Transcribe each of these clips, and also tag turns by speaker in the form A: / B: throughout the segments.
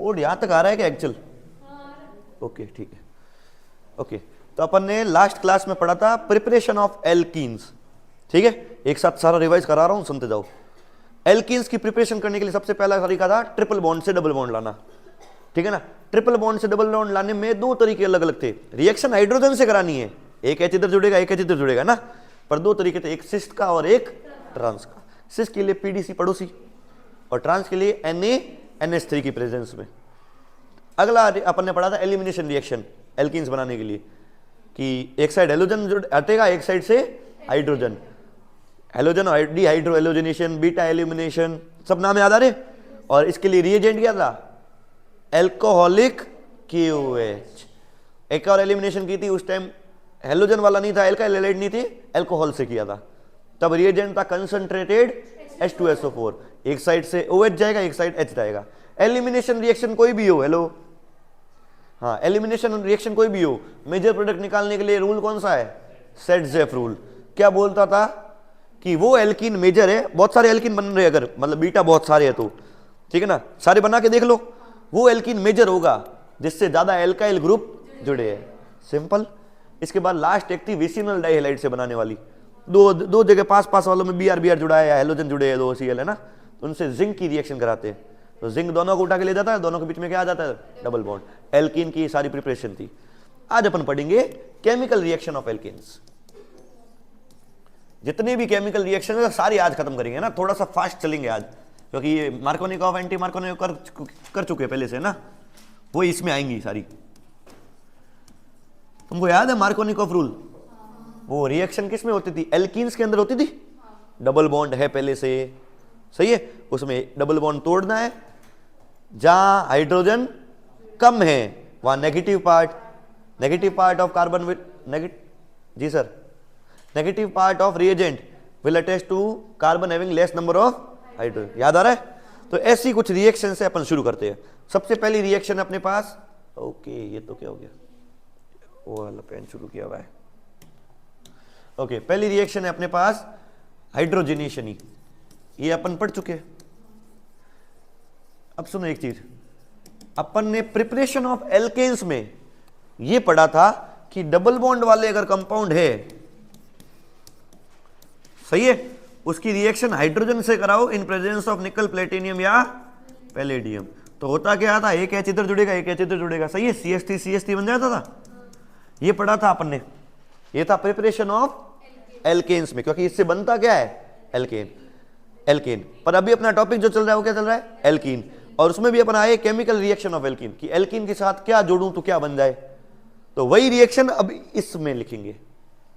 A: Code यहां तक आ रहा है क्या एक्चुअल? ओके ठीक है। ओके तो अपन ने लास्ट क्लास में पढ़ा था प्रिपरेशन ऑफ एल्कीन्स, ठीक है। एक साथ सारा रिवाइज करा रहा हूं, सुनते जाओ। एल्कीन्स की प्रिपरेशन करने के लिए सबसे पहला तरीका था ट्रिपल बॉन्ड से डबल बॉन्ड लाना, ठीक है ना। ट्रिपल बॉन्ड से डबल बॉन्ड लाने में दो तरीके अलग अलग थे। रिएक्शन हाइड्रोजन से करानी है, एक एच इधर जुड़ेगा एक एच इधर जुड़ेगा ना, पर दो तरीके थे, एक सिस्ट का और एक ट्रांस का। सिस्ट के लिए पीडीसी पड़ोसी और ट्रांस के लिए NaNH3 की प्रेजेंस में। अगला अपन ने पढ़ा था एलिमिनेशन रिएक्शन एल्कीन्स बनाने के लिए, कि एक साइड हेलोजन हटेगा एक साइड से hydrogen, halogen dehydrohalogenation, beta elimination, सब नाम याद आ रहे। और इसके लिए रिएजेंट क्या था? Alcoholic KOH। एक और एलिमिनेशन की थी उस टाइम, हेलोजन वाला नहीं था, एल्काइल हैलाइड नहीं थी, एल्कोहल से किया था, तब रिएजेंट था कंसंट्रेटेड H2SO4। एक साइड से OH जाएगा एक साइड H जाएगा। एलिमिनेशन रिएक्शन कोई भी हो, हेलो हाँ, एलिमिनेशन रिएक्शन कोई भी हो, मेजर प्रोडक्ट निकालने के लिए रूल कौन सा है? Set-Jeff rule. क्या बोलता था कि वो एल्कीन मेजर है, बहुत सारे एल्कीन बन रहे अगर मतलब बीटा बहुत सारे हैं तो, ठीक है ना, सारे बना के देख लो, वो एल्कीन मेजर होगा जिससे ज्यादा एल्काइल ग्रुप जुड़े हैं, सिंपल। इसके बाद लास्ट एक थी विसिनल डाइहैलाइड से बनाने वाली, दो जगह पास वालों में BR जुड़ा है या हेलोजन जुड़े हैं, 2 Cl है ना, तो उनसे जिंक की रिएक्शन कराते हैं, तो जिंक दोनों को उठा के ले जाता है, दोनों के बीच में क्या आ जाता है? Double bond. एल्कीन की सारी प्रिपरेशन थी। आज अपन पढ़ेंगे केमिकल रिएक्शन ऑफ एल्कीन्स। जितने भी केमिकल रिएक्शन है सारी आज खत्म करेंगे ना, थोड़ा सा फास्ट चलेंगे आज, क्योंकि ये मार्कोनिकॉफ एंटी मार्कोनिकॉफ कर चुके पहले से ना, वो इसमें आएंगी सारी। तुमको याद है मार्कोनिकॉफ रूल? वो रिएक्शन किस में होती थी? एल्कीन्स के अंदर होती थी। डबल बॉन्ड है पहले से, सही है, उसमें डबल बॉन्ड तोड़ना है, जहां हाइड्रोजन कम है वहां negative part of carbon with जी sir, negative part of reagent will attach to carbon having less number of hydrogen. याद आ रहा है? तो ऐसी कुछ रिएक्शन से अपन शुरू करते हैं। सबसे पहली रिएक्शन अपने पास, ओके ये तो क्या हो गया, वो वाला पेन शुरू किया हुआ है। ओके पहली रिएक्शन है अपने पास हाइड्रोजनेशन ही, ये अपन पढ़ चुके हैं। अब सुनो एक चीज, अपन ने प्रिपरेशन ऑफ एल्केन्स में ये पढ़ा था कि डबल बॉन्ड वाले अगर कंपाउंड है, सही है, उसकी रिएक्शन हाइड्रोजन से कराओ इन प्रेजेंस ऑफ निकल, प्लेटिनियम या पैलेडियम, तो होता क्या था? एक एच इधर जुड़ेगा एक एच इधर जुड़ेगा, सही है, CH3 बन जाता था। ये पढ़ा था अपन ने, ये था प्रिपरेशन ऑफ एल्केन्स में, क्योंकि इससे बनता क्या है? एल्केन। पर अभी अपना टॉपिक जो चल रहा है वो क्या चल रहा है? एल्कीन। और उसमें भी अपन आए केमिकल रिएक्शन ऑफ एल्कीन, कि एल्कीन के साथ क्या जोड़ूं तो क्या बन जाए, तो वही रिएक्शन अब इसमें लिखेंगे।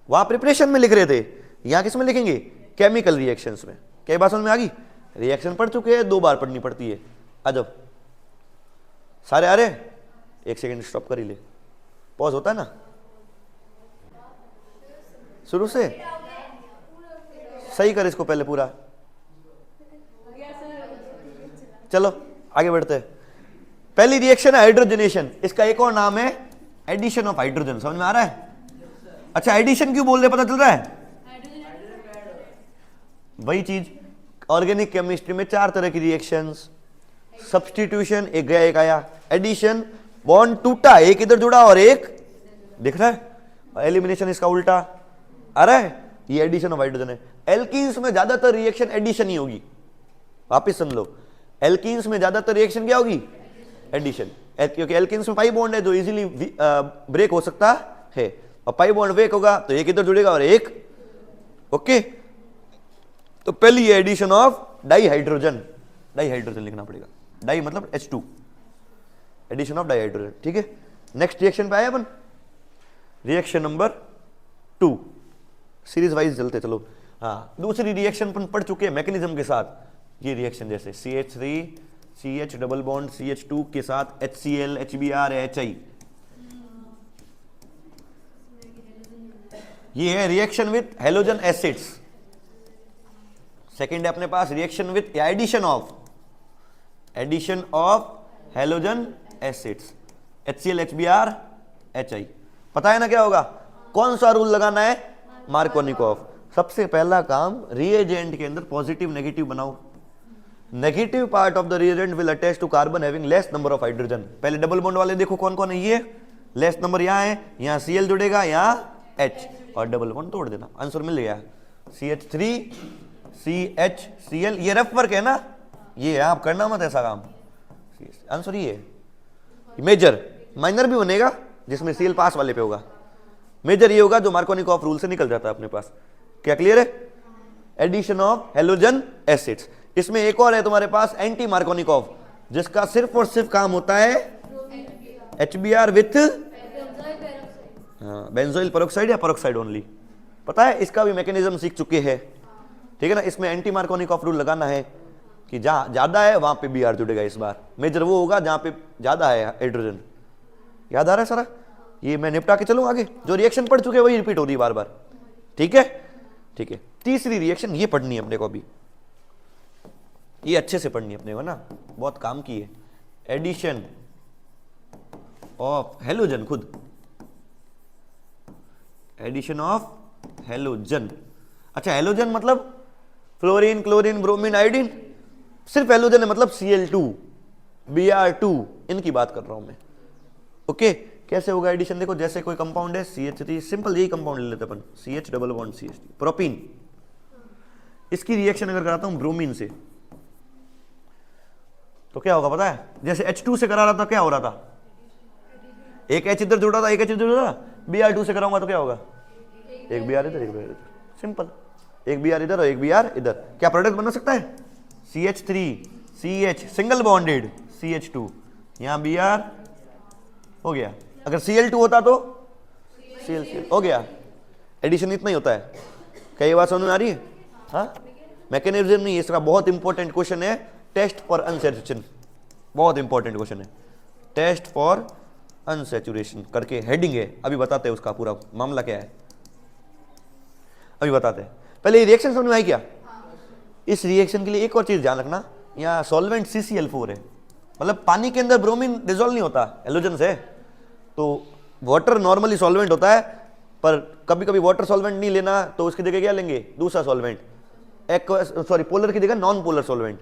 A: वहां प्रिपरेशन में लिख रहे थे, यहां किस में लिखेंगे? केमिकल रिएक्शंस में। क्या बात समझ में आ गई? रिएक्शन पढ़ चुके हैं, 2 बार पढ़नी पड़ती है। अजब सारे आ रहे? एक सेकेंड स्टॉप कर ही ले, पॉज होता है ना शुरू से, सही कर इसको पहले पूरा। चलो आगे बढ़ते हैं। पहली रिएक्शन है हाइड्रोजनेशन, इसका एक और नाम है एडिशन ऑफ हाइड्रोजन। समझ में आ रहा है? अच्छा एडिशन क्यों बोल रहे, पता चल रहा है? वही चीज ऑर्गेनिक केमिस्ट्री में 4 तरह की रिएक्शंस, सब्स्टिट्यूशन एक गया एक आया, एडिशन बॉन्ड टूटा एक इधर जुड़ा और एक दिख रहा है, एलिमिनेशन इसका उल्टा आ रहा है, ये एडिशन ऑफ हाइड्रोजन है। एल्कीन्स में ज्यादातर रिएक्शन एडिशन ही होगी, वापिस सुन लो, एल्कीन्स में ज्यादातर रिएक्शन क्या होगी? एडिशन, क्योंकि एल्कीन्स में पाई बॉन्ड है जो इजीली ब्रेक हो सकता है, और पाई बॉन्ड ब्रेक होगा तो एक इधर जुड़ेगा और एक, ओके। तो पहली है एडिशन ऑफ डाइहाइड्रोजन लिखना पड़ेगा, डाई मतलब H2, एडिशन ऑफ डाइहाइड्रोजन, ठीक है। नेक्स्ट रिएक्शन पे आए अपन, रिएक्शन नंबर 2, सीरीज वाइज चलते चलो। हाँ दूसरी रिएक्शन अपन पढ़ चुके हैं मैकेनिज्म के साथ, ये रिएक्शन जैसे CH3 CH double bond CH2 के साथ HCl HBr HI, ये है reaction with halogen acids. Second है अपने पास reaction with addition of halogen acids, HCl HBr HI। पता है ना क्या होगा? कौन सा रूल लगाना है? मार्कोनिकॉफ। सबसे पहला काम रिएजेंट के अंदर पॉजिटिव नेगेटिव बनाओ, negative part of the reagent will attach to carbon having less number of hydrogen. पहले डबल बॉन्ड वाले देखो कौन कौन है, ये लेस नंबर यहाँ है, यहाँ Cl जुड़ेगा, यहाँ H, और डबल बॉन्ड तोड़ देना, आंसर मिल गया। CH3 CHCl, ये रफ वर्क है ना, ये है, आप करना मत ऐसा काम। आंसर ये है। मेजर, माइनर भी बनेगा जिसमें Cl पास वाले पे होगा, मेजर ये होगा जो मार्कोनिकॉफ रूल से निकल जाता है अपने पास। क्या क्लियर है? Addition of halogen acids. इसमें एक और है तुम्हारे पास एंटी मार्कोनिकॉफ, जिसका सिर्फ और सिर्फ काम होता है HBr विथ बेंजोइल पेरोक्साइड या पेरोक्साइड ओनली। पता है, इसका भी मैकेनिज्म सीख चुके हैं, ठीक है ना। इसमें एंटी मार्कोनिकॉफ रूल लगाना है कि जहां ज्यादा है वहां पे Br जुड़ेगा। इस बार मेजर वो होगा जहां पे ज्यादा है हाइड्रोजन। याद आ रहा है सारा? ये मैं निपटा के चलूं आगे, जो रिएक्शन पढ़ चुके हैं वही रिपीट हो रही है बार बार, ठीक है? ठीक है, तीसरी रिएक्शन ये पढ़नी है अपने को अभी, ये अच्छे से पढ़नी है अपने को ना, बहुत काम की है। एडिशन ऑफ हेलोजन, खुद एडिशन ऑफ हेलोजन। अच्छा, हेलोजन मतलब फ्लोरीन, क्लोरीन, ब्रोमीन, आयोडीन, सिर्फ हेलोजन है मतलब Cl2 Br2, इनकी बात कर रहा हूं मैं। ओके, कैसे होगा एडिशन? देखो, जैसे कोई कंपाउंड है CH3, सिंपल यही कंपाउंड ले लेते अपन, CH double bond CH3, propene. इसकी रिएक्शन अगर कराता हूं ब्रोमीन से तो क्या होगा पता है? जैसे H2 से करा रहा था, क्या हो रहा था? एक H इधर जुड़ा था, एक H इधर जुड़ा था। Br2 से कराऊंगा तो क्या होगा? एक Br इधर, एक Br इधर, सिंपल। एक Br इधर और एक Br इधर, क्या प्रोडक्ट बना सकता है? CH3 CH single bonded CH2, यहां Br हो गया। अगर Cl2 होता तो Cl हो गया। एडिशन इतना ही होता है। क्या ये बात समझ में आ रही है? हाँ, मैकेनिज्म नहीं, इसका बहुत इंपॉर्टेंट क्वेश्चन है, टेस्ट फॉर अनसैचुरेशन, बहुत इंपॉर्टेंट क्वेश्चन है, टेस्ट फॉर अनसैचुरेशन करके हेडिंग है। अभी बताते हैं उसका पूरा मामला क्या है, अभी बताते हैं। पहले ये रिएक्शन समझ में आई क्या? इस रिएक्शन के लिए एक और चीज ध्यान रखना, यहाँ सॉल्वेंट CCl4 है, मतलब पानी के अंदर ब्रोमीन डिसॉल्व नहीं होता हेलोजन से, तो वाटर नॉर्मली सॉल्वेंट होता है, पर कभी कभी वाटर सॉल्वेंट नहीं लेना तो उसकी जगह क्या लेंगे? दूसरा सॉल्वेंट, पोलर की जगह non polar solvent,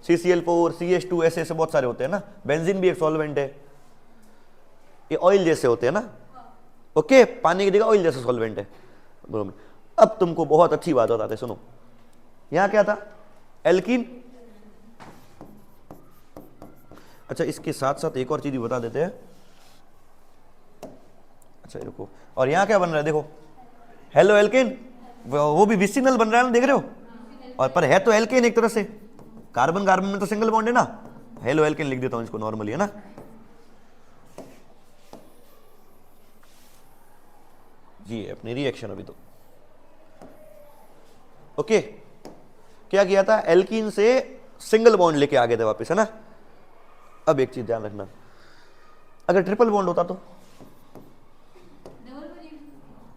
A: CCl4 CH2 ऐसे ऐसे बहुत सारे होते हैं ना। बेंजीन भी एक सॉल्वेंट है, ये ऑयल जैसे होते हैं ना। ओके, पानी की जगह ऑयल जैसा सॉल्वेंट है ब्रोमीन। अब तुमको बहुत अच्छी बात बताते, सुनो। यहां क्या था? एल्कीन। अच्छा, इसके साथ साथ एक और चीज भी बता देते हैं। अच्छा रुको, और यहां क्या बन रहा है? देखो, हेलो एल्केन, वो भी विसिनल बन रहा है ना, देख रहे हो? और पर है तो एल्केन एक तरह से, कार्बन कार्बन में तो सिंगल बॉन्ड है ना। हेलो एल्केन लिख देता हूं इसको नॉर्मली, है ना। ये अपनी रिएक्शन अभी तो ओके। क्या किया था? एल्कीन से सिंगल बॉन्ड लेके आ गए थे वापस, है ना। अब एक चीज ध्यान रखना, अगर ट्रिपल बॉन्ड होता तो,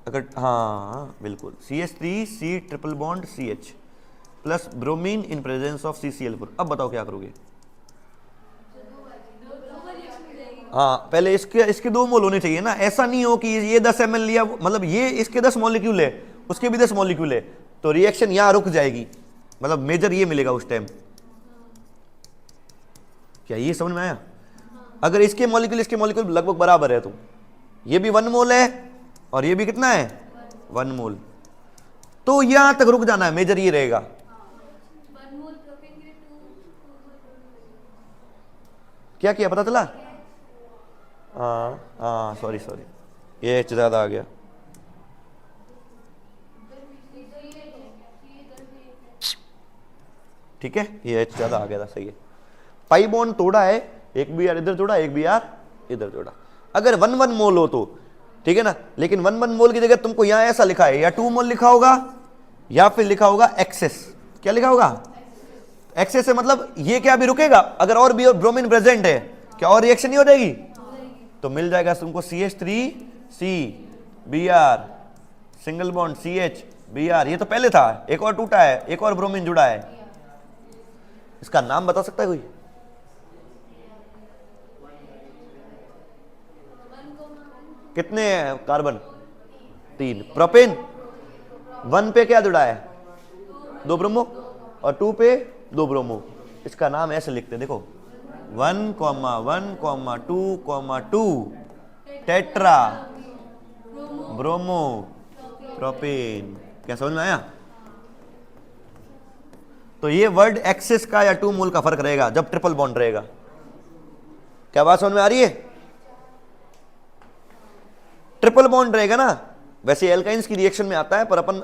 A: अगर हाँ बिल्कुल, CH3 C triple bond CH plus bromine in presence of CCl4। अब बताओ क्या करोगे? हाँ, पहले इसके 2 मोल होने चाहिए ना। ऐसा नहीं हो कि ये 10 ml लिया, मतलब ये इसके 10 मॉलिक्यूल है, उसके भी 10 मॉलिक्यूल है, तो रिएक्शन यहां रुक जाएगी, मतलब मेजर ये मिलेगा उस टाइम। क्या ये समझ में आया? अगर इसके मॉलिक्यूल लगभग बराबर है, तो ये भी 1 मोल है और ये भी कितना है? 1 मोल, तो यहां तक रुक जाना है, मेजर ये रहेगा। क्या किया पता चला? हाँ सॉरी ये H ज्यादा आ गया। ठीक है, ये H ज्यादा आ गया था, सही है। पाई बॉन्ड तोड़ा है, एक Br इधर जोड़ा, एक Br इधर जोड़ा। अगर 1 मोल हो तो ठीक है ना, लेकिन 1 मोल की जगह तुमको यहां ऐसा लिखा है, या 2 मोल लिखा होगा या फिर लिखा होगा एक्सेस। क्या लिखा होगा? एक्सेस है, मतलब ये क्या भी रुकेगा। अगर और भी ब्रोमीन प्रेजेंट है, क्या और रिएक्शन नहीं हो जाएगी? तो मिल जाएगा तुमको CH3 C Br single bond CH Br। ये तो पहले था, एक और टूटा है, एक और ब्रोमीन जुड़ा है। इसका नाम बता सकता है कोई? कितने कार्बन? 3। प्रोपेन 1 पे क्या जुड़ा है? 2 ब्रोमो, और 2 पे 2 ब्रोमो। इसका नाम ऐसे लिखते हैं, देखो 1,1,2,2 टेट्रा ब्रोमो प्रोपेन। क्या समझ में आया? तो ये वर्ड एक्सिस का या 2 मोल का फर्क रहेगा जब ट्रिपल बॉन्ड रहेगा। क्या बात समझ में आ रही है? ट्रिपल बॉन्ड रहेगा ना, वैसे एल्काइंस की रिएक्शन में आता है, पर अपन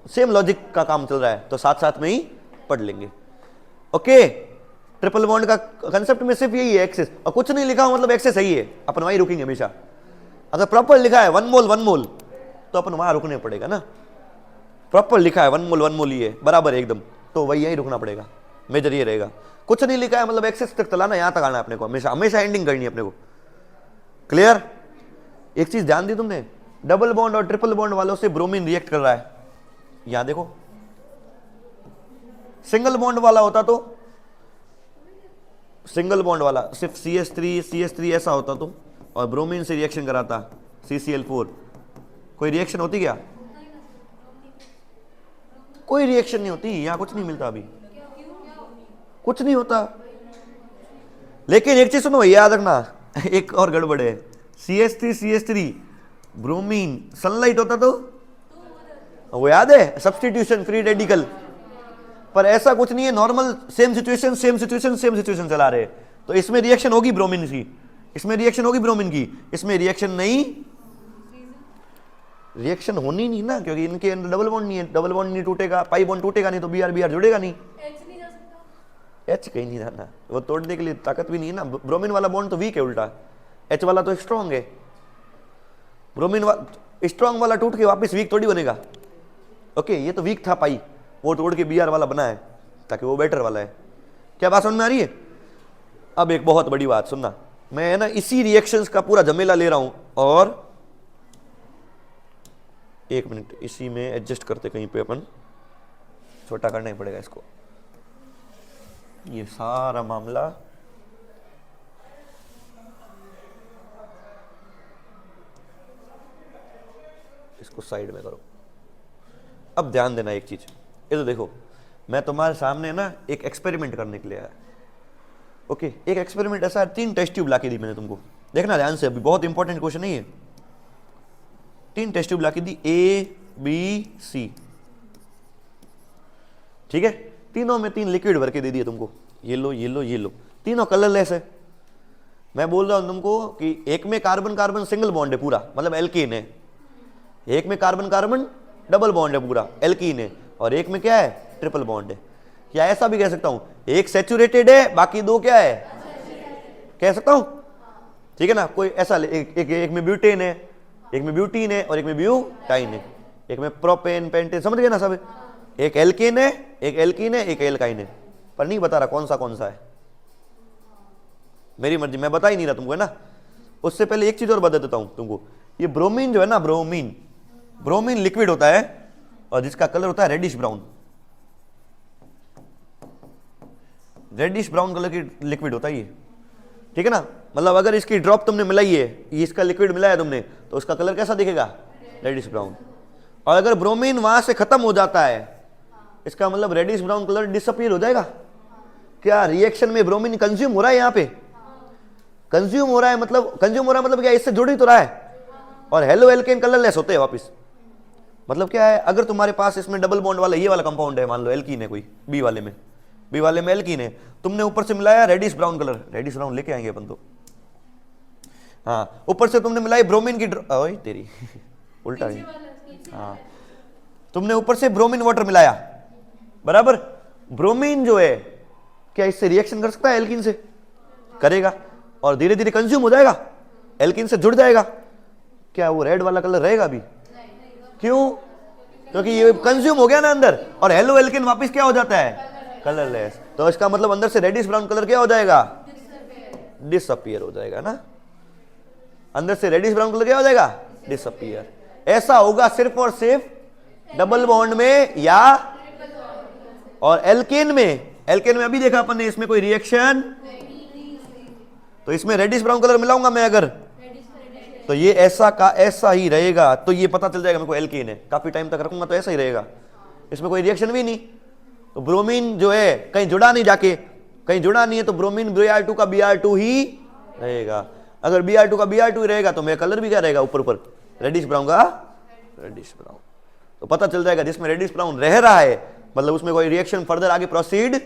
A: सेम लॉजिक का काम चल रहा है तो साथ साथ में ही पढ़ लेंगे। ओके, ट्रिपल बॉन्ड का कंसेप्ट में सिर्फ यही है एक्सेस, और कुछ नहीं लिखा हो मतलब एक्सेस सही है, अपन वहीं रुकेंगे हमेशा। अगर प्रॉपर लिखा है 1 मोल तो अपन वहां रुकने पड़ेगा ना। प्रॉपर लिखा है 1 मोल ये बराबर है एकदम, तो वही यहीं रुकना पड़ेगा, मेजर ये रहेगा। कुछ नहीं लिखा है मतलब एक्सेस तक चलाना, यहां तक आना है अपने को, हमेशा हमेशा एंडिंग करनी है अपने को। क्लियर? एक चीज ध्यान दी तुमने, डबल बॉन्ड और ट्रिपल बॉन्ड वालों से ब्रोमीन रिएक्ट कर रहा है। यहां देखो, सिंगल बॉन्ड वाला होता तो, सिंगल बॉन्ड वाला सिर्फ CH3 ऐसा होता तो, और ब्रोमीन से रिएक्शन कराता CCl4, कोई रिएक्शन होती क्या? कोई रिएक्शन नहीं होती, यहां कुछ नहीं मिलता, अभी कुछ नहीं होता। लेकिन एक चीज सुनो, याद रखना, एक और गड़बड़ है। CH3 ब्रोमीन सनलाइट होता तो, वो याद है, सब्स्टिट्यूशन फ्री रेडिकल। पर ऐसा कुछ नहीं है, नॉर्मल सेम सिचुएशन चला रहे, तो इसमें रिएक्शन होगी ब्रोमीन की, इसमें रिएक्शन होगी ब्रोमीन की, इसमें रिएक्शन नहीं, रिएक्शन होनी नहीं ना, क्योंकि इनके अंदर डबल बॉन्ड नहीं है, डबल बॉन्ड नहीं टूटेगा, पाई बॉन्ड टूटेगा नहीं तो बीआर जुड़ेगा नहीं, एच कहीं नहीं जाना, वो तोड़ने के लिए ताकत भी नहीं है ना। ब्रोमीन वाला बॉन्ड तो वीक है उल्टा, एच वाला तो स्ट्रॉन्ग है। ब्रोमीन स्ट्रॉन्ग वाला टूट के वापस वीक थोड़ी बनेगा। ओके, ये तो वीक था पाई, वो तोड़ के बीआर वाला बना है ताकि वो बेटर वाला है। क्या बात समझ में आ रही है? अब एक बहुत बड़ी बात सुनना, मैं है ना इसी रिएक्शंस का पूरा झमेला ले रहा हूं, और एक मिनट इसी में एडजस्ट करते, कहीं पे अपन छोटा करना ही पड़ेगा इसको, ये सारा मामला इसको साइड में करो। अब ध्यान देना एक चीज, ये तो देखो, मैं तुम्हारे सामने ना एक एक्सपेरिमेंट करने के लिए आया। ओके, एक एक्सपेरिमेंट ऐसा है, 3 टेस्ट ट्यूब ला के दी मैंने तुमको, देखना ध्यान से, अभी बहुत इंपॉर्टेंट क्वेश्चन नहीं है। 3 टेस्ट ट्यूब ला के दी, ABC, ठीक है, तीनों में 3 लिक्विड भर के दे दिए तुमको, ये लो, तीनों कलरलेस है। मैं बोल रहा हूं तुमको कि एक में कार्बन कार्बन सिंगल बॉन्ड है पूरा, मतलब एल्कीन है, एक में कार्बन कार्बन डबल बॉन्ड है पूरा, एल्कीन है, और एक में क्या है, ट्रिपल बॉन्ड है। या ऐसा भी कह सकता हूं, एक सैचुरेटेड है, बाकी 2 क्या है, कह सकता हूं, ठीक है ना। कोई ऐसा एक में ब्यूटेन है, एक में ब्यूटीन है, और एक में ब्यूटाइन है, एक में प्रोपेन पेंटेन, समझ गए ना सब? एक एल्केन है, एक एल्कीन है, एक एल्काइन है, पर नहीं बता रहा कौन सा है, मेरी मर्जी, मैं बता ही नहीं रहा तुमको, है ना। उससे पहले एक चीज और बता देता हूं तुमको, ये ब्रोमीन जो है ना, ब्रोमीन लिक्विड होता है, और जिसका कलर होता है रेडिश ब्राउन कलर की लिक्विड होता है ये, ठीक है ना। मतलब अगर इसकी ड्रॉप तुमने मिलाई है, इसका लिक्विड मिलाया तुमने, तो उसका कलर कैसा दिखेगा, रेडिश ब्राउन। और अगर ब्रोमीन वहां से खत्म हो जाता है, इसका मतलब रेडिश ब्राउन कलर डिसअपीयर हो जाएगा। क्या रिएक्शन में ब्रोमीन कंज्यूम हो रहा है? यहाँ पे कंज्यूम हो रहा है, मतलब क्या, इससे जुड़ ही तो रहा है, और हेलो एल्केन कलरलेस होते हैं वापस। मतलब क्या है, अगर तुम्हारे पास इसमें डबल बॉन्ड वाला ये वाला कंपाउंड है, मान लो एल्कीन है कोई, बी वाले में एल्कीन है, तुमने ऊपर से मिलाया reddish brown colour, reddish brown लेके आएंगे अपन तो, हाँ, ऊपर से तुमने मिलाई ब्रोमीन की ओए तेरी उल्टा है, हाँ, तुमने ऊपर से ब्रोमीन वाटर मिलाया, बराबर। ब्रोमीन जो है, क्या इससे रिएक्शन कर सकता है? एल्कीन से करेगा, और धीरे धीरे कंज्यूम हो जाएगा, एल्कीन से जुड़ जाएगा। क्या वो रेड वाला कलर रहेगा अभी? क्यों? क्योंकि ये कंज्यूम हो गया ना अंदर, और हेलो एल्केन वापस क्या हो जाता है? कलरलेस। तो इसका मतलब अंदर से रेडिश ब्राउन कलर क्या हो जाएगा? डिसअपीयर हो जाएगा ना, अंदर से रेडिश ब्राउन कलर क्या हो जाएगा? डिसअपीयर। ऐसा होगा सिर्फ और सिर्फ डबल बॉन्ड में या और एल्केन में अभी देखा अपन ने, इसमें कोई रिएक्शन, तो इसमें रेडिश ब्राउन कलर मिलाऊंगा मैं अगर, तो ये ऐसा का ऐसा ही रहेगा, तो ये पता चल जाएगा मेरे को एल्केन है। काफी टाइम तक रखूंगा तो ऐसा ही रहेगा, इसमें कोई रिएक्शन भी नहीं। तो ब्रोमीन जो है कहीं जुड़ा नहीं जाके, कहीं जुड़ा नहीं है तो ब्रोमीन Br2 का Br2 ही रहेगा। अगर Br2 का Br2 ही रहेगा तो मेरा कलर भी क्या रहेगा, ऊपर ऊपर रेडिश ब्राउन का रेडिश ब्राउन। तो पता चल जाएगा जिसमें रेडिश ब्राउन रह रहा है मतलब उसमें कोई रिएक्शन फर्दर आगे प्रोसीड,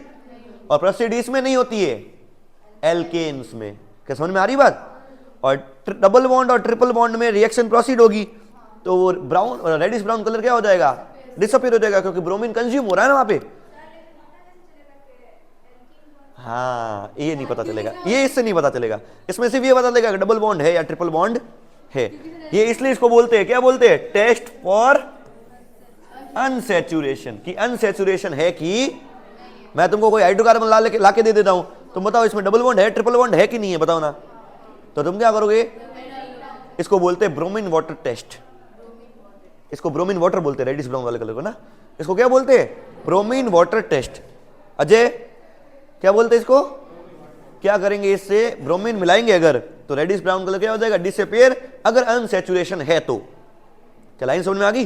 A: और प्रोसीड इसमें नहीं होती है एल्केन्स में। क्या समझ में आ रही बात? और डबल बॉन्ड और ट्रिपल बॉन्ड में रिएक्शन प्रोसीड होगी तो वो ब्राउन रेडिश ब्राउन कलर क्या हो जाएगा, डिसअपीयर हो जाएगा, क्योंकि ब्रोमीन कंज्यूम हो रहा है ना वहां पे। हाँ ये नहीं पता चलेगा, ये इससे नहीं पता चलेगा। इसमें सिर्फ ये पता चलेगा कि डबल बॉन्ड है या ट्रिपल बॉन्ड है। ये इसलिए इसको बोलते हैं, क्या बोलते हैं, टेस्ट फॉर अनसैचुरेशन, कि अनसैचुरेशन है कि मैं तुमको कोई हाइड्रोकार्बन लाके दे देता हूं, तुम बताओ इसमें डबल बॉन्ड है ट्रिपल बॉन्ड है कि नहीं है, बताओ ना। तो तुम क्या करोगे, इसको बोलते हैं ब्रोमीन वाटर टेस्ट। इसको ब्रोमीन वाटर बोलते हैं, रेडिश ब्राउन वाले कलर को ना, इसको क्या बोलते हैं, ब्रोमीन वाटर टेस्ट। अजय क्या बोलते हैं इसको, क्या करेंगे इससे, ब्रोमीन मिलाएंगे अगर तो रेडिश ब्राउन कलर क्या हो जाएगा, डिसअपीयर। अगर अनसैचुरेशन है तो, क्या लाइन समझ में आ गई,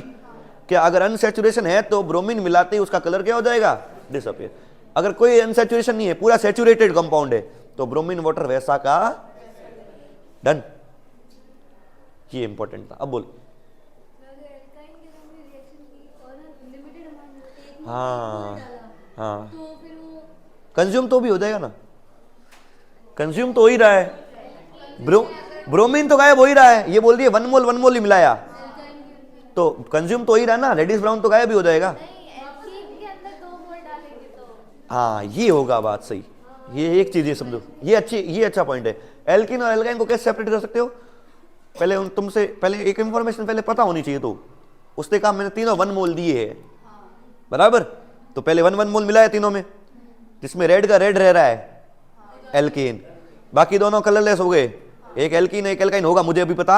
A: क्या अगर अनसैचुरेशन है तो ब्रोमीन मिलाते ही उसका कलर क्या हो जाएगा, डिसअपीयर। अगर कोई अनसैचुरेशन नहीं है, पूरा सैचुरेटेड कंपाउंड है, तो ब्रोमीन वाटर वैसा का डन। ये इंपॉर्टेंट था। अब बोल। हाँ हाँ, कंज्यूम तो भी हो जाएगा ना, कंज्यूम तो हो ही रहा है। ब्रोमीन तो गायब हो ही रहा है, ये बोल दिए 1 मोल ही मिलाया तो कंज्यूम तो हो ही रहा है ना, रेडिश ब्राउन तो गायब भी हो जाएगा। हाँ ये होगा बात सही, ये एक चीज ये समझो, ये अच्छा पॉइंट है। एल्किन और एल्काइन को कैसे सेपरेट कर सकते हो, पहले तुमसे पहले एक इंफॉर्मेशन पहले पता होनी चाहिए। तो उसने कहा मैंने तीनों 1 मोल दिए है, बराबर, तो पहले 1 मोल मिला है तीनों में, जिसमें रेड का रेड रह रहा है एल्केन, बाकी दोनों कलरलेस हो गए, एक एल्कीन एक एल्काइन होगा मुझे अभी पता।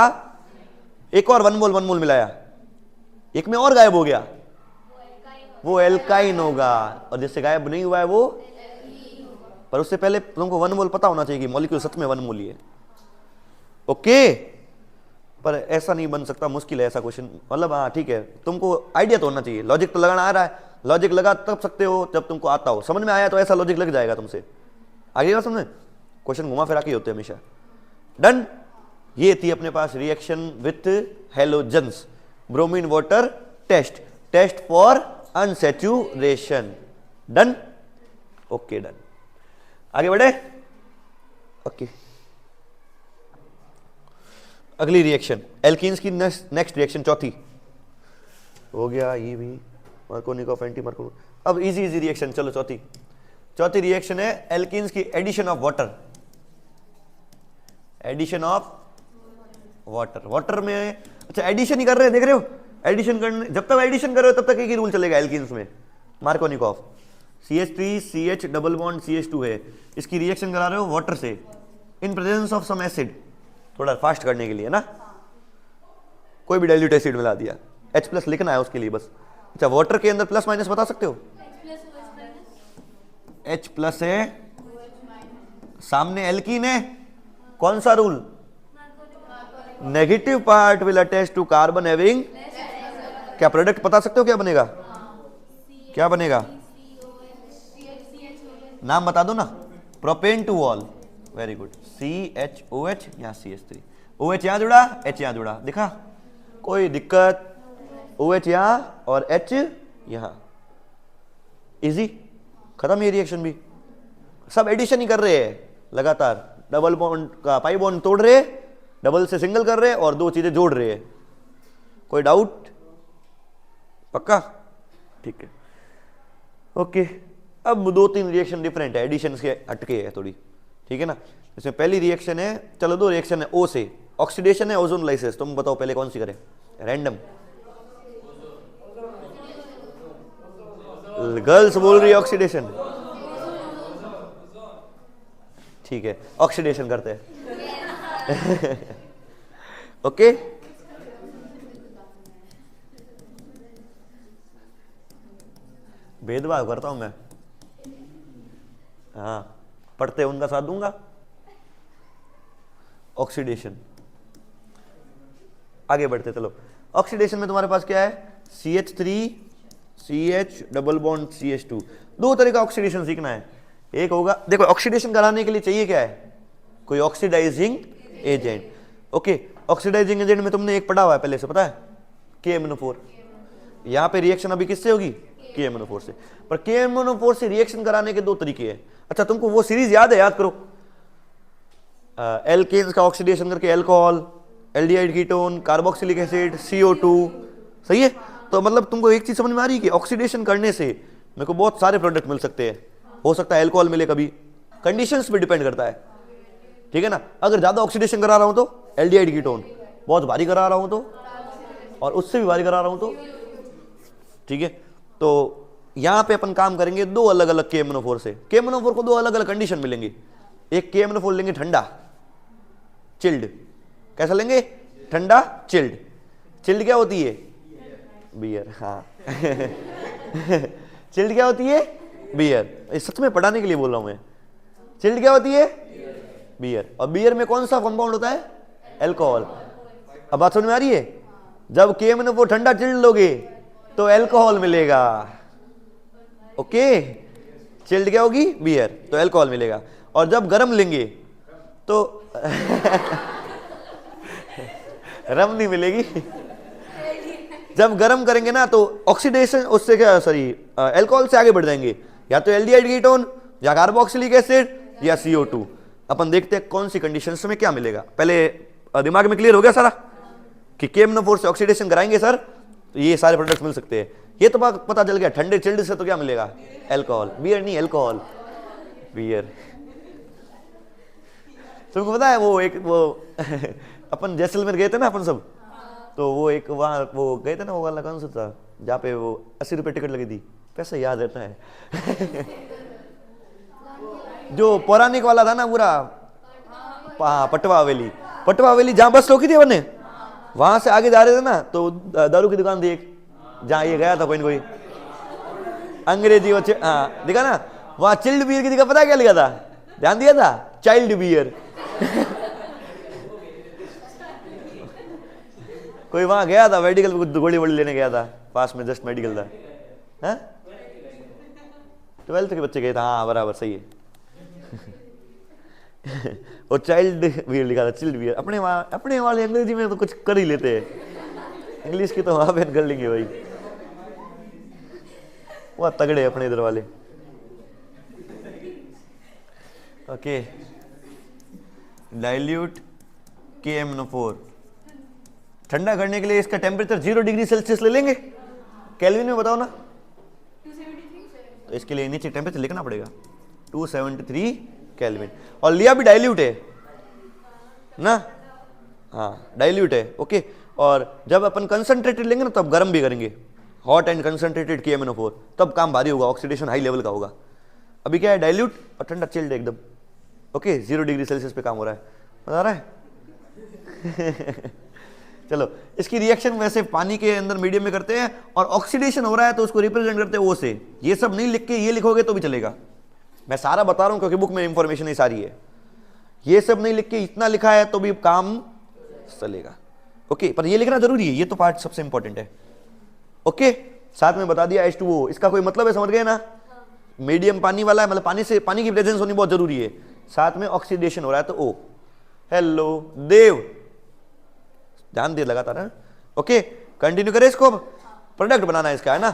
A: एक और 1 मोल मिलाया, एक में और गायब हो गया, वो एल्काइन होगा, और जिससे गायब नहीं हुआ है वो, पर उससे पहले तुमको 1 मोल पता होना चाहिए कि मॉलिक्यूल सच में 1 मोल ही है। ओके, पर ऐसा नहीं बन सकता, मुश्किल है ऐसा क्वेश्चन, मतलब हाँ ठीक है, तुमको आइडिया तो होना चाहिए, लॉजिक तो लगाना आ रहा है। लॉजिक लगा तब सकते हो जब तुमको आता हो, समझ में आया तो ऐसा लॉजिक लग जाएगा तुमसे, आगे बात समझ। क्वेश्चन घुमा फिरा के होते हैं हमेशा। डन, ये थी अपने पास reaction with halogens, bromine water test, test for unsaturation. Done, okay done, आगे बढ़े। ओके, अगली रिएक्शन एल्कीन्स की, नेक्स्ट रिएक्शन चौथी हो गया, ये भी मार्कोनिकॉफ एंटी मार्को। अब इजी रिएक्शन, चलो चौथी रिएक्शन है एल्कीन्स की addition of water. Addition of water, water में अच्छा एडिशन ही कर रहे हैं, देख रहे हो, एडिशन करने, जब तक एडिशन कर रहे हो तब तक एक ही रूल चलेगा एल्कीन्स में, Markovnikov. CH3 CH double bond CH2 है, इसकी रिएक्शन करा रहे हो वाटर से in presence of some acid, थोड़ा फास्ट करने के लिए ना, कोई भी डाइल्यूट एसिड मिला दिया, H+ लिखना है उसके लिए बस। अच्छा, वाटर के अंदर प्लस माइनस बता सकते हो, H+ है, सामने एल्कीन है, कौन सा rule, negative part will attach to carbon having, क्या प्रोडक्ट बता सकते हो क्या बनेगा, क्या बनेगा, नाम बता दो ना, propane two all, very good, CHOH यहाँ CH3, OH यहाँ जुड़ा, H यहाँ जुड़ा, दिखा कोई दिक्कत, OH यहाँ और H यहाँ, इजी, खत्म ये रिएक्शन भी। सब एडिशन ही कर रहे हैं लगातार, डबल बॉन्ड का पाई बॉन्ड तोड़ रहे, डबल से सिंगल कर रहे और दो चीजें जोड़ रहे हैं। कोई डाउट, पक्का, ठीक है, ओके। अब 2-3 रिएक्शन डिफरेंट है, एडिशन के हटके है थोड़ी, ठीक है ना। इसमें पहली रिएक्शन है, चलो 2 रिएक्शन है, O से ऑक्सीडेशन है, ओजोन लाइसिस, तुम बताओ पहले कौन सी करें, रैंडम। गर्ल्स बोल रही है ऑक्सीडेशन, ठीक है, ऑक्सीडेशन करते हैं। ओके, भेदभाव करता हूं मैं, हाँ, पढ़ते उनका साथ दूंगा। ऑक्सीडेशन, आगे बढ़ते चलो। ऑक्सीडेशन में तुम्हारे पास क्या है, CH3 CH double bond CH2, 2 तरह का ऑक्सीडेशन सीखना है। एक होगा, देखो ऑक्सीडेशन कराने के लिए चाहिए क्या है, कोई oxidising agent. Okay, oxidising agent में तुमने एक पढ़ा हुआ है पहले से, पता है, KMnO4। यहाँ पे रिएक्शन अभी किससे होगी, KMnO4 से। पर KMnO4 से रिएक्शन कराने के दो तरीके हैं। अच्छा, तुमको वो सीरीज याद है, याद करो, एल्केन्स का ऑक्सीडेशन करके alcohol, aldehyde ketone, carboxylic acid, CO2, सही है। तो मतलब तुमको एक चीज समझ में आ रही है कि ऑक्सीडेशन करने से मेरे को बहुत सारे प्रोडक्ट मिल सकते हैं। हो सकता है अल्कोहल मिले, कभी कंडीशंस पे डिपेंड करता है, ठीक है ना। अगर ज्यादा ऑक्सीडेशन करा रहा हूं तो एल्डिहाइड कीटोन, बहुत भारी करा रहा हूं तो, और उससे भी भारी करा रहा हूं तो, ठीक है। तो यहां पे अपन काम करेंगे दो अलग अलग KMnO4 से। KMnO4 को दो अलग अलग कंडीशन मिलेंगे। एक KMnO4 लेंगे ठंडा, चिल्ड। कैसा लेंगे, ठंडा चिल्ड। चिल्ड क्या होती है, बियर, हाँ चिल्ड क्या होती है, बियर। सच में पढ़ाने के लिए बोल रहा हूं मैं। चिल्ड क्या होती है, बियर। और बियर में कौन सा कंपाउंड होता है, अल्कोहल। अब बात समझ में आ रही है। जब KMnO4 ठंडा चिल्ड लोगे तो अल्कोहल मिलेगा। ओके, चिल्ड क्या होगी, बियर, तो अल्कोहल मिलेगा। और जब गर्म लेंगे तो रम नहीं मिलेगी। जब गर्म करेंगे ना तो ऑक्सीडेशन उससे क्या, सॉरी, अल्कोहल से आगे बढ़ जाएंगे, या तो एल्डिहाइड कीटोन, या कार्बोक्सिलिक एसिड, या CO2। अपन देखते हैं कौन सी कंडीशंस में क्या मिलेगा। पहले दिमाग में क्लियर हो गया सारा कि KMnO4 से ऑक्सीडेशन कराएंगे सर तो ये सारे प्रोडक्ट्स मिल सकते हैं। ये तो बात पता चल गया, ठंडे चिल्ड से तो क्या मिलेगा, अल्कोहल। बियर नहीं, अल्कोहल, बियर। तुमको पता है वो एक वो अपन जैसलमेर गए थे ना अपन सब, तो वो एक वहाँ वो गए थे ना, वो वाला कौन सा था जहाँ पे वो 80 रुपये टिकट लगी थी, पैसा याद रहता है जो पौराणिक वाला था ना पूरा, पटवा हवेली। पटवा हवेली जहाँ बस रोकी थी अपने, वहां से आगे जा रहे थे ना तो दारू की दुकान थी एक, जहाँ ये गया था कोई ना कोई अंग्रेजी, वो हाँ दिखा ना, वहां चिल्ड बियर की दिखा, पता क्या लिखा था, ध्यान दिया था, चाइल्ड बियर कोई वहां गया था मेडिकल में, गोली वोली लेने गया था, पास में जस्ट मेडिकल था, 12th के बच्चे गए थे, हाँ बराबर सही है और चाइल्ड बियर लिखा था, चिल्ड बियर। अपने वाले अंग्रेजी में तो कुछ कर ही लेते हैं, इंग्लिश की तो वहां पे कर लेंगे भाई, वो तगड़े अपने इधर वाले। ओके, डाइल्यूट KMnO4 ठंडा करने के लिए इसका टेम्परेचर 0 डिग्री सेल्सियस ले लेंगे। केल्विन में बताओ ना, 273। तो इसके लिए नीचे टेम्परेचर लिखना पड़ेगा 273 केल्विन। और लिया भी डाइल्यूट है ना, हाँ डाइल्यूट है। ओके, और जब अपन कंसंट्रेटेड लेंगे ना तब गर्म भी करेंगे, हॉट एंड कंसंट्रेटेड KMnO4, तब काम भारी होगा, ऑक्सीडेशन हाई लेवल का होगा। अभी क्या है, डाइल्यूट और ठंडा चिल्ड एकदम। ओके, 0 डिग्री सेल्सियस पे काम हो रहा है, मजा आ रहा है चलो, इसकी रिएक्शन वैसे पानी के अंदर मीडियम में करते हैं, और ऑक्सीडेशन हो रहा है तो उसको रिप्रेजेंट करते हैं O से। ये सब नहीं लिख के ये लिखोगे तो भी चलेगा, मैं सारा बता रहा हूं क्योंकि बुक में इंफॉर्मेशन ही सारी है। ये सब नहीं लिख के इतना लिखा है तो भी काम चलेगा। ओके, पर ये लिखना जरूरी है, ये तो पार्ट सबसे इंपॉर्टेंट है। ओके, साथ में बता दिया H2O, इसका कोई मतलब है, समझ गए ना, मीडियम पानी वाला है, मतलब पानी की प्रेजेंस होनी बहुत जरूरी है, साथ में ऑक्सीडेशन हो रहा है तो O। हेलो देव, ध्यान दे लगातार है। ओके, कंटिन्यू करें इसको। प्रोडक्ट बनाना है इसका, है ना,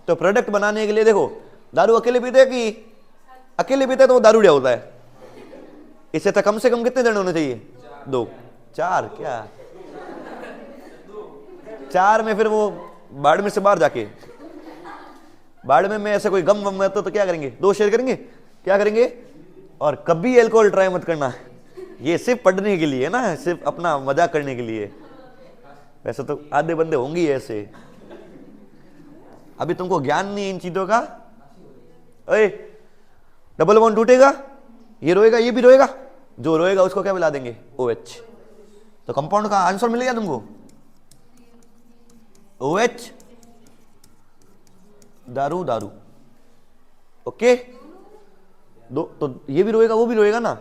A: तो प्रोडक्ट बनाने के लिए देखो, दारू अकेले पीते कि अकेले पीते तो वो दारूडिया होता है, इससे तो कम से कम कितने जन होने चाहिए, 2 4, क्या 4 में फिर वो बाड़मेर से बाहर जाके, बाड़मेर में ऐसे कोई गम वम तो क्या करेंगे, 2 शेयर करेंगे, क्या करेंगे। और कभी अल्कोहल ट्राई मत करना, ये सिर्फ पढ़ने के लिए है ना, सिर्फ अपना मजाक करने के लिए। वैसे तो आधे बंदे होंगे ऐसे, अभी तुमको ज्ञान नहीं है इन चीजों का। ओए, डबल बॉन्ड टूटेगा, ये रोएगा ये भी रोएगा, जो रोएगा उसको क्या मिला देंगे, OH। तो कंपाउंड का आंसर मिल गया तुमको, OH, दारू दारू। ओके, दो तो ये भी रोएगा वो भी रोएगा ना।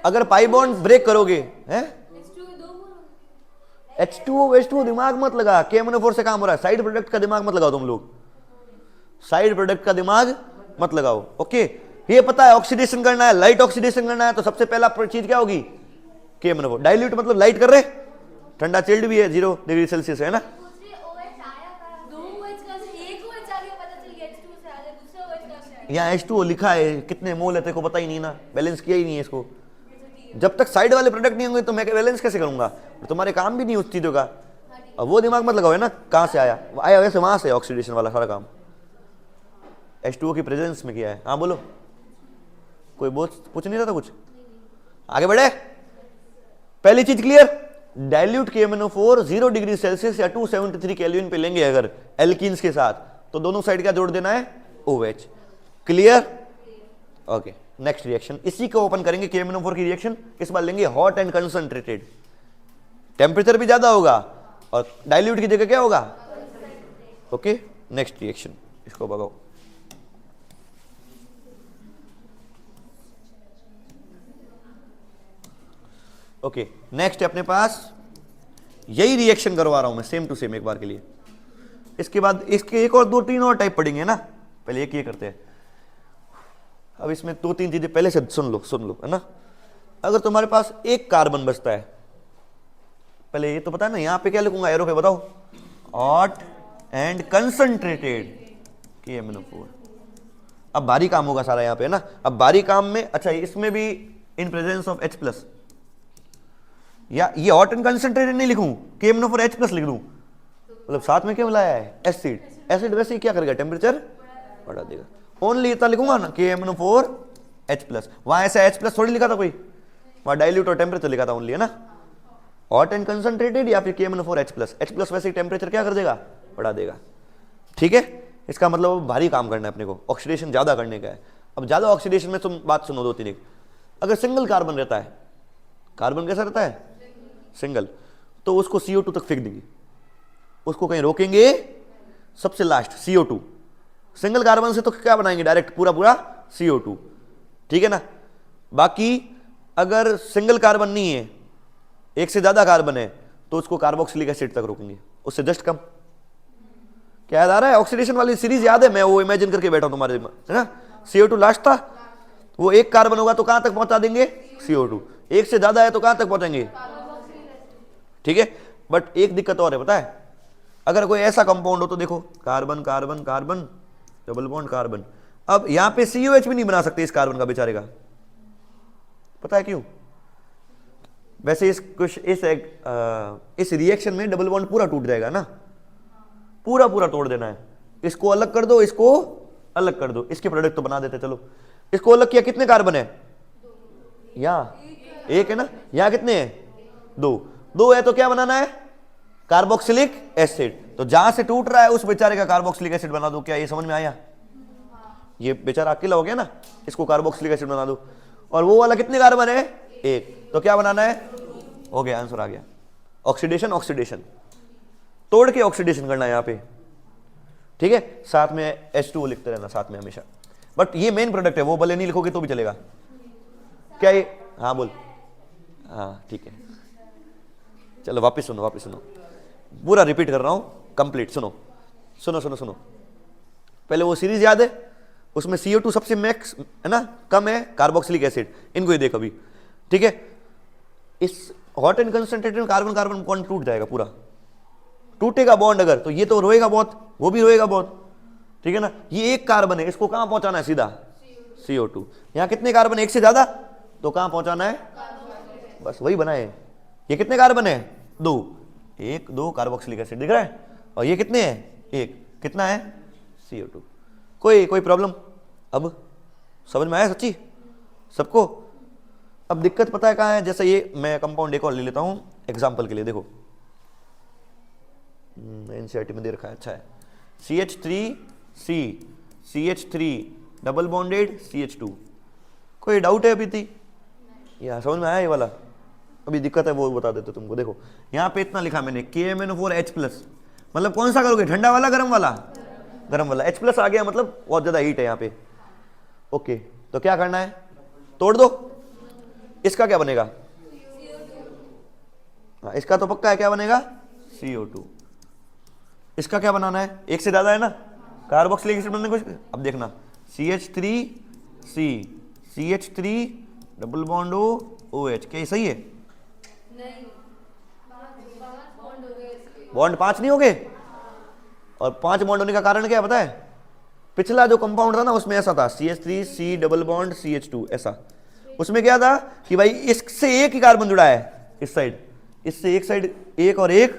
A: अगर पाई बॉन्ड ब्रेक करोगे हैं, H2O दिमाग मत लगा, KMnO4 से काम हो रहा है, साइड प्रोडक्ट का दिमाग मत लगाओ तुम लोग, साइड प्रोडक्ट का दिमाग मत लगाओ। ओके, ये पता है ऑक्सीडेशन करना है, लाइट ऑक्सीडेशन करना है, तो सबसे पहला चीज क्या होगी, KMnO4। डाइल्यूट मतलब लाइट कर रहे, ठंडा चिल्ड भी है 0 डिग्री सेल्सियस है ना। यहाँ H2O लिखा है, कितने मोल है तेरे को पता ही नहीं ना, बैलेंस किया ही नहीं है इसको। जब तक साइड वाले प्रोडक्ट नहीं होंगे तो मैं बैलेंस कैसे करूंगा, तुम्हारे काम भी नहीं उस चीजों का। अब वो दिमाग मत लगाओ है ना, कहाँ से आया, आया वैसे वहां से ऑक्सीडेशन वाला सारा काम H2O की प्रेजेंस में किया है। हाँ बोलो, कोई पूछ नहीं रहा था कुछ, आगे बढ़े। पहली चीज clear, dilute KMnO4 0 degree Celsius या 273 केल्विन पे लेंगे अगर एल्कीन्स के साथ, तो दोनों साइड क्या जोड़ देना है, OH। Clear, okay. Next reaction, इसी को ओपन करेंगे KMnO4 की रिएक्शन, इस बार लेंगे हॉट एंड कंसंट्रेटेड, टेम्परेचर भी ज्यादा होगा और डाइल्यूट की जगह क्या होगा, ओके। नेक्स्ट रिएक्शन, इसको भगाओ। ओके, नेक्स्ट अपने पास यही रिएक्शन करवा रहा हूं मैं सेम टू सेम एक बार के लिए। इसके बाद इसके एक और 2-3 और टाइप पढ़ेंगे ना, पहले एक ये करते हैं। अब इसमें 2-3 चीजें पहले से सुन लो है ना। अगर तुम्हारे पास एक कार्बन बचता है, पहले ये तो पता है ना, यहां पे क्या लिखूंगा एरो पे, बताओ, हॉट एंड कंसंट्रेटेड KMnO4। अब भारी काम होगा सारा यहां पे है ना। अब भारी काम में, अच्छा इसमें भी इन प्रेजेंस ऑफ H+, या ये हॉट एंड कंसंट्रेटेड नहीं लिखूं, KMnO4 H+ लिख दूं, मतलब साथ में क्या मिलाया है, एसिड। एसिड वैसे ही क्या करेगा, टेम्परेचर बढ़ा देगा। ओनली इतना लिखूंगा ना, KMnO4 H+। वहां ऐसा H+ थोड़ी लिखा था कोई, वहां डाइल्यूट और टेम्परेचर लिखा था ओनली, है ना। हॉट एंड कंसंट्रेटेड या फिर KMnO4 H+। H+ वैसे ही टेम्परेचर क्या कर देगा, बढ़ा देगा। ठीक है, इसका मतलब भारी काम करना है अपने को, ऑक्सीडेशन ज्यादा करने का है। अब ज्यादा ऑक्सीडेशन में तुम बात सुनो 2-3 एक, अगर सिंगल कार्बन रहता है, कार्बन कैसा रहता है, सिंगल, तो उसको CO2 तक फेंक देंगे, उसको कहीं रोकेंगे, सबसे लास्ट CO2। सिंगल कार्बन से तो क्या बनाएंगे, डायरेक्ट पूरा पूरा CO2, ठीक है ना। बाकी अगर सिंगल कार्बन नहीं है, एक से ज्यादा कार्बन है, तो उसको कार्बोक्सिलिक एसिड तक रोकेंगे, उससे जस्ट कम। क्या याद आ रहा है, ऑक्सीडेशन वाली सीरीज याद है, मैं वो इमेजिन करके बैठा हूं तुम्हारे दिमाग, है ना। CO2 लास्ट था, वो एक कार्बन होगा तो कहां तक पहुंचा देंगे, CO2। एक से ज्यादा है तो कहां तक पहुंचेंगे, ठीक है। बट एक दिक्कत और है, पता है, अगर कोई ऐसा कंपाउंड हो तो देखो, carbon carbon carbon, double bond carbon, अब यहां पे COH भी नहीं बना सकते इस कार्बन का बेचारे का, पता है क्यों। वैसे इस रिएक्शन में डबल बॉन्ड पूरा टूट जाएगा ना, पूरा पूरा तोड़ देना है, इसको अलग कर दो, इसको अलग कर दो, इसके प्रोडक्ट तो बना देते। चलो इसको अलग किया, कितने कार्बन है, यहां एक है ना, यहां कितने हैं, 2 है, तो क्या बनाना है, कार्बोक्सिलिक एसिड। तो जहां से टूट रहा है उस बेचारे का कार्बोक्सिलिक एसिड बना दो। क्या ये समझ में आया, ये बेचारा अकेला हो गया ना, इसको कार्बोक्सिलिक एसिड बना दो। और वो वाला कितने कार्बन है, 1, तो क्या बनाना है, हो गया, आंसर आ गया। ऑक्सीडेशन, ऑक्सीडेशन तोड़ के ऑक्सीडेशन करना है यहां पे, ठीक है। साथ में H2O लिखते रहना साथ में हमेशा, बट ये मेन प्रोडक्ट है, वो भले नहीं लिखोगे तो भी चलेगा। क्या ये, हाँ बोल, हाँ ठीक है। चलो वापस सुनो, पूरा रिपीट कर रहा हूं, कंप्लीट सुनो। पहले वो सीरीज याद है, उसमें CO2 सबसे मैक्स है ना, कम है, कार्बोक्सिलिक एसिड, इनको ही देख अभी, ठीक है। इस हॉट एंड कंसंट्रेटेड में कार्बन कार्बन बॉन्ड टूट जाएगा, पूरा टूटेगा बॉन्ड अगर, तो ये तो रोएगा बहुत, वो भी रोएगा बहुत, ठीक है ना। ये एक कार्बन है, इसको कहां पहुंचाना है, सीधा CO2। यहां कितने कार्बन, एक से ज्यादा, तो कहां पहुंचाना है, बस वही बनाए। ये कितने कार्बन है, 2, 1 2 कार्बोक्सिलिक एसिड दिख रहा है, और ये कितने हैं, 1, कितना है, CO2। कोई प्रॉब्लम, अब समझ में आया सच्ची सबको। अब दिक्कत पता है कहां है, जैसे ये मैं कंपाउंड एक और ले लेता हूं एग्जांपल के लिए, देखो एनसीईआरटी में दे रखा है, अच्छा है, CH3C, CH3 double bonded CH2। कोई डाउट है अभी थी, या समझ में आया ये वाला, अभी दिक्कत है वो बता देते तुमको। देखो यहाँ पे इतना लिखा मैंने, KMnO4 H+, मतलब कौन सा करोगे, ठंडा वाला गरम वाला, गरम वाला। H+ आ गया मतलब बहुत ज्यादा हीट है यहाँ पे, ओके। तो क्या करना है, तोड़ दो, इसका क्या बनेगा, हाँ इसका तो पक्का है, क्या बनेगा, CO2। इसका क्या बनाना है, एक से ज्यादा है ना, कार्बोक्सिलिक एसिड बनने को। अब देखना CH3C CH3 double bond O OH, क्या ये सही है?
B: नहीं,
A: बॉन्ड 5 नहीं हो गए? और 5 बॉन्ड होने का कारण क्या है पता है? पिछला जो कंपाउंड था ना उसमें ऐसा था CH3C डबल बॉन्ड CH2 ऐसा, उसमें क्या था कि भाई इससे एक ही कार्बन जुड़ा है इस साइड, इससे एक साइड एक और एक,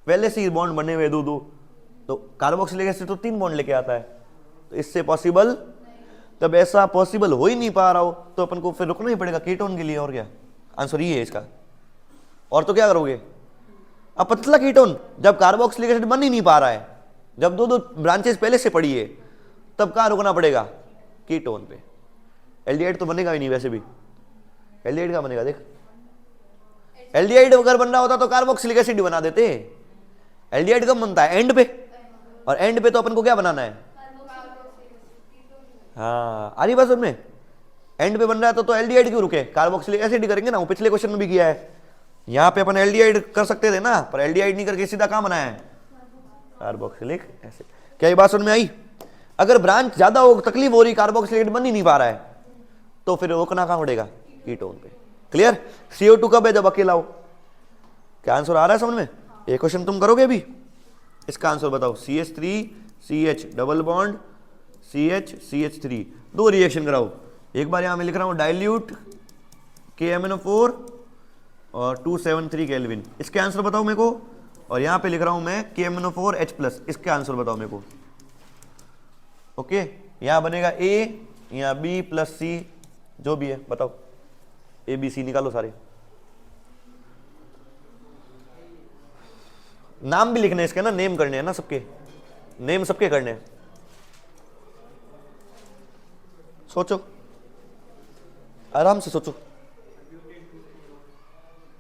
A: पहले से ही बॉन्ड बने हुए दो दो, तो कार्बोक्सिलिक एसिड तो 3 बॉन्ड लेके आता है, तो इससे पॉसिबल, तब ऐसा पॉसिबल हो ही नहीं पा रहा हो तो अपन को फिर रुकना ही पड़ेगा कीटोन के लिए, और क्या आंसर ये है इसका। और तो क्या करोगे? अब पतला कीटोन जब कार्बोक्सिलिक एसिड बन ही नहीं पा रहा है, जब दो दो ब्रांचेस पहले से पड़ी है, तब कहां रुकना पड़ेगा? कीटोन पे। एल्डिहाइड तो बनेगा ही नहीं वैसे भी, एल्डिहाइड का बनेगा देख, एल्डिहाइड अगर बन रहा होता तो कार्बोक्सिलिक एसिड ही बना देते। एल्डिहाइड कब बनता है? एंड पे, और एंड पे तो अपन को क्या बनाना है? हाँ आ रही बात में, एंड पे बन रहा है तो एल्डिहाइड क्यों रुके? कार्बोक्सिलिक एसिड ही करेंगे ना, वो पिछले क्वेश्चन में भी किया है। यहां पे अपन एल्डिहाइड कर सकते थे ना, पर एल्डिहाइड नहीं करके सीधा कहां बनाया है? Carboxylic acid. क्या ये बात समझ में आई? अगर ब्रांच ज्यादा हो, तकलीफ हो रही, कार्बोक्सिलिक एसिड बन ही नहीं पा रहा है, तो फिर रोकना कहां पड़ेगा? कीटोन पे। क्लियर? CO2 कब है? जब अकेला हो। क्या आंसर आ रहा है समझ में? ये क्वेश्चन तुम करोगे अभी, इसका आंसर बताओ। CH3 CH double bond CH CH3, दो रिएक्शन कराओ। एक बार यहां मैं लिख रहा हूं डाइल्यूट KMnO4 और 273 केल्विन, इसके आंसर बताओ मेरे को। और यहां पे लिख रहा हूं मैं KMnO4H+, इसके आंसर बताओ मेरे को। ओके, यहां बनेगा A, यहां B प्लस C, जो भी है बताओ, ABC निकालो सारे। नाम भी लिखने इसके ना, नेम करने हैं ना सबके, नेम सबके करने हैं। सोचो, आराम से सोचो।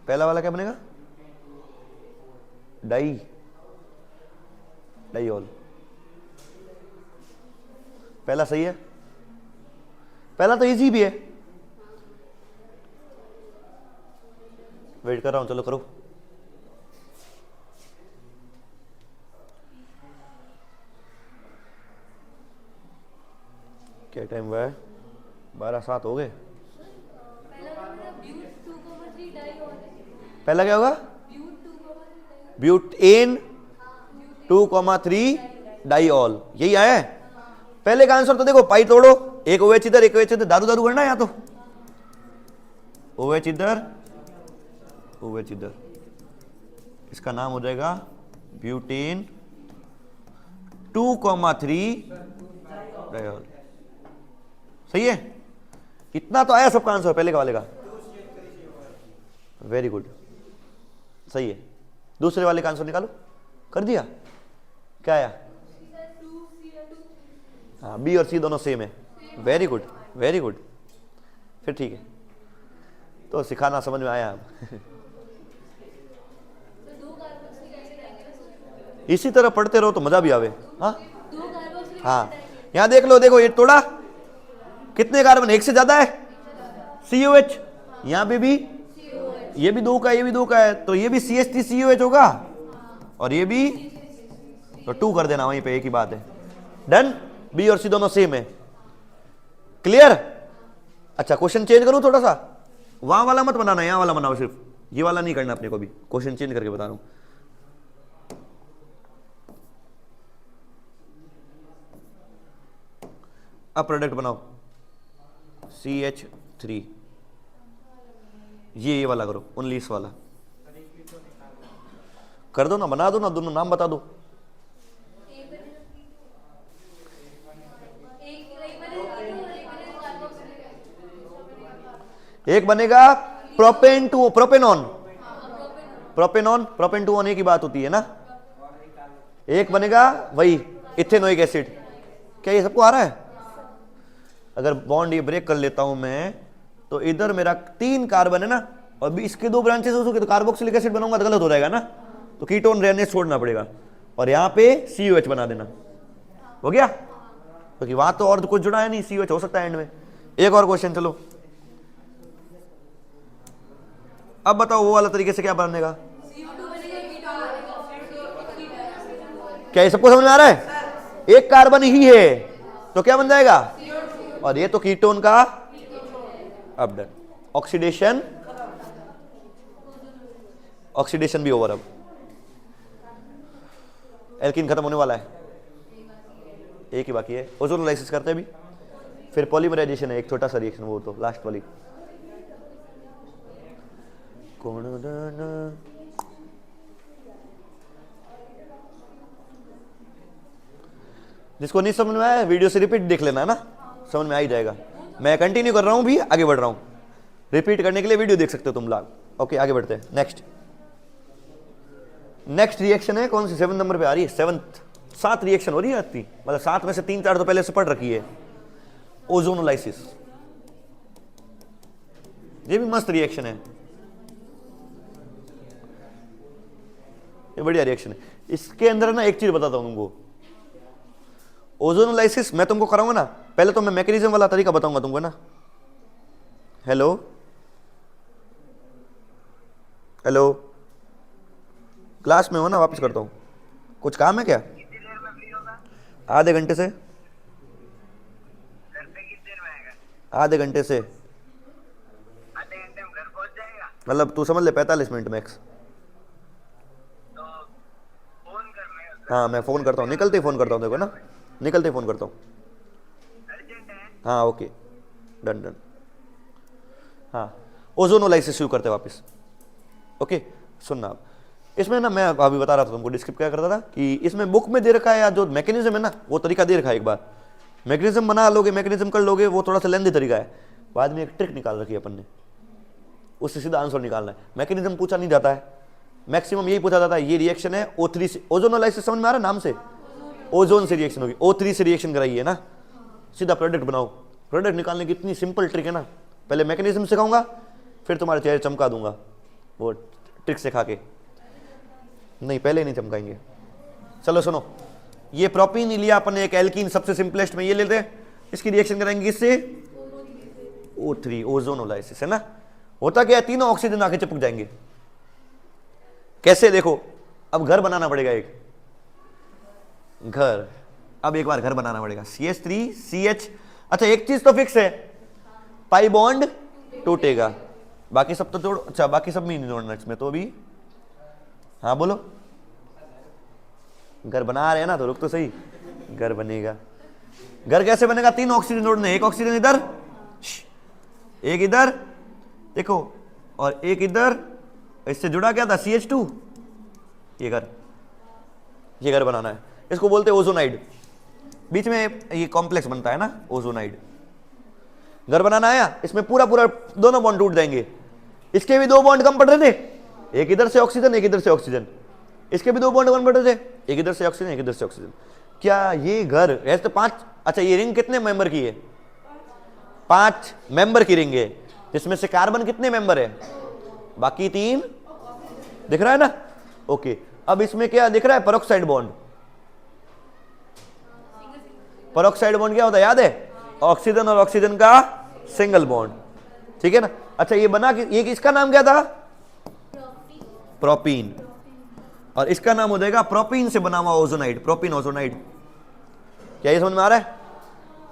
A: पहला वाला क्या बनेगा? डाइऑल। पहला सही है, पहला तो इजी भी है। वेट कर रहा हूं, चलो करो। क्या टाइम हुआ है? 12:07 हो गए। पहला क्या होगा? ब्यूटेन 2,3 डाइऑल, यही आया है। पहले का आंसर तो देखो, पाई तोड़ो, एक OH इधर एक OH इधर, दारू दारू करना है या तो OH इधर OH इधर, इसका नाम हो जाएगा ब्यूटेन 2,3 डाइऑल। सही है? इतना तो आया सबका आंसर पहले का वाले का। वेरी गुड, सही है। दूसरे वाले का आंसर निकालो। कर दिया? क्या आया? हाँ, B और C दोनों सेम है। वेरी गुड, वेरी गुड, फिर ठीक है। तो सिखाना समझ में आया अब। इसी तरह पढ़ते रहो तो मजा भी आवे। हाँ हाँ, यहां देख लो, देखो ये तोड़ा, कितने कार्बन? एक से ज्यादा है, COH। यहां पे भी, ये भी 2 का, ये भी 2 का है, तो ये भी CH3COH होगा, और ये भी, तो 2 कर देना वहीं पे, एक ही बात है। डन? B और C दोनों सेम है। क्लियर? अच्छा, क्वेश्चन चेंज करूं थोड़ा सा, वहां वाला मत बनाना, यहां वाला बनाओ, सिर्फ ये वाला नहीं करना अपने को भी। क्वेश्चन चेंज करके बता रहा हूं। अब प्रोडक्ट बनाओ CH3, ये वाला करो, ओनली इस वाला कर दो ना, बना दो ना, दोनों नाम बता दो। एक बनेगा propane two propanone, propanone propane two एक ही बात होती है ना। एक बनेगा वही इथेनोइक एसिड। क्या ये सबको आ रहा है? अगर बॉन्ड ये ब्रेक कर लेता हूं मैं, तो इधर मेरा 3 कार्बन है ना, और भी इसके 2 ब्रांचेस हो सके, तो कार्बोक्सिलिक एसिड बनाऊंगा तो गलत हो जाएगा ना, तो कीटोन रहने छोड़ना पड़ेगा, और यहां पे COH बना देना। हो गया? क्योंकि वहां तो और कुछ जुड़ा है नहीं, COH हो सकता है एंड में। एक और क्वेश्चन, चलो अब बताओ वो वाला तरीके से क्या बनेगा? क्या ये सबको समझ में आ रहा है? एक कार्बन ही है, तो क्या बन जाएगा, और ये तो कीटोन का अब डन, ऑक्सीडेशन, ऑक्सीडेशन भी ओवर। अब एल्कीन खत्म होने वाला है, एक ही बाकी है, ओजोनोलाइसिस करते हैं अभी, फिर पॉलीमराइजेशन है एक छोटा सा रिएक्शन, वो तो लास्ट वाली। जिसको नहीं समझ में आया वीडियो से रिपीट देख लेना है ना, समझ में आ ही जाएगा। मैं कंटिन्यू कर रहा हूं भी, आगे बढ़ रहा हूं, रिपीट करने के लिए वीडियो देख सकते हो तुम लोग। ओके आगे बढ़ते हैं। नेक्स्ट रिएक्शन है कौन सी, 7 नंबर पे आ रही है, 7th, 7 रिएक्शन हो रही है आती, मतलब 7 में से 3-4 तो पहले से पढ़ रखी है। ओजोनोलाइसिस, ये भी मस्त रिएक्शन है, ये बढ़िया रिएक्शन है। इसके अंदर ना एक चीज बताता हूं तुमको, ओजोनोलाइसिस मैं तुमको कराऊंगा ना, पहले तो मैं मैकेनिज्म वाला तरीका बताऊंगा तुमको ना। हेलो हेलो, क्लास में हो ना, वापस करता हूं, कुछ काम है क्या?
B: कितनी देर में फ्री होगा?
A: आधे घंटे से,
B: घर पे कितनी देर में आएगा?
A: आधे घंटे से,
B: आधे घंटे में घर पहुंच जाएगा?
A: मतलब तू समझ ले 45 मिनट मैक्स।
B: तो फोन करना है,
A: हाँ मैं फोन करता हूँ, निकलते ही फोन करता हूँ देखो ना, निकलते ही फोन करता हूँ।
B: अर्जेंट है।
A: हाँ ओके डन डन। हाँ ओजोनोलाइसिस शुरू करते हैं वापस। ओके सुनना आप, इसमें ना मैं अभी बता रहा था तुमको, डिस्क्रिप्ट क्या करता था कि इसमें बुक में दे रखा है, या जो मैकेनिज्म है ना वो तरीका दे रखा है। एक बार मैकेनिज्म बना लोगे, मैकेनिज्म कर लोगे, वो थोड़ा सा लेंदी तरीका है। बाद में एक ट्रिक निकाल रखी है अपन ने, उससे सीधा आंसर निकालना है। मैकेनिज्म पूछा नहीं जाता है, मैक्सिमम यही पूछा जाता है, ये रिएक्शन है O3 से, ओजोनोलाइसिस समझ में आ रहा है नाम से, ओजोन से रिएक्शन होगी, O3 से रिएक्शन कराई है ना, सीधा प्रोडक्ट बनाओ। प्रोडक्ट निकालने की इतनी सिंपल ट्रिक है ना, पहले मैकेनिज्म सिखाऊंगा, फिर तुम्हारे चेहरे चमका दूंगा वो ट्रिक सिखा के। नहीं पहले नहीं चमकाएंगे। चलो सुनो, ये प्रोपीन लिया अपन ने, एक एल्कीन सबसे सिंपलेस्ट में ये लेते हैं, इसकी रिएक्शन कराएंगे इससे O3, ओजोनोलाइसिस है ना। होता क्या है, तीनों ऑक्सीजन आके चिपक जाएंगे। कैसे देखो, अब घर बनाना पड़ेगा एक घर, अब एक बार घर बनाना पड़ेगा, CH3 CH। अच्छा एक चीज तो फिक्स है, पाई बॉन्ड टूटेगा, बाकी सब तो जोड़, अच्छा बाकी सब में नहीं जोड़ना इसमें तो अभी। हाँ बोलो, घर बना रहे हैं ना, तो रुक तो सही, घर बनेगा। घर कैसे बनेगा, 3 ऑक्सीजन जोड़ने, एक ऑक्सीजन इधर, एक इधर देखो, और एक इधर, इससे जुड़ा क्या था CH2, ये घर बनाना है। इसको बोलते हैं ओजोनाइड, बीच में ये कॉम्प्लेक्स बनता है ना ओजोनाइड। घर बनाना आया, इसमें पूरा दोनों बॉन्ड टूट जाएंगे, इसके भी 2 बॉन्ड कम पड़ रहे थे, एक इधर से ऑक्सीजन एक इधर से ऑक्सीजन, इसके भी 2 बॉन्ड कम पड़ रहे थे, एक इधर से ऑक्सीजन एक इधर से ऑक्सीजन। क्या ये घर ऐसे तो 5, अच्छा ये रिंग कितने मेंबर की है, 5 मेंबर की रिंग है, जिसमें से कार्बन कितने मेंबर है, बाकी 3 दिख रहा है ना। ओके अब इसमें क्या दिख रहा है, पेरोक्साइड बॉन्ड। पेरोक्साइड बॉन्ड क्या होता है याद है, ऑक्सीजन और ऑक्सीजन का सिंगल बॉन्ड, ठीक है ना। अच्छा ये बना कि ये इसका नाम क्या था, प्रोपीन, और इसका नाम हो जाएगा प्रोपीन से बना हुआ ओजोनाइड, प्रोपीन ओजोनाइड। क्या ये समझ में आ रहा है,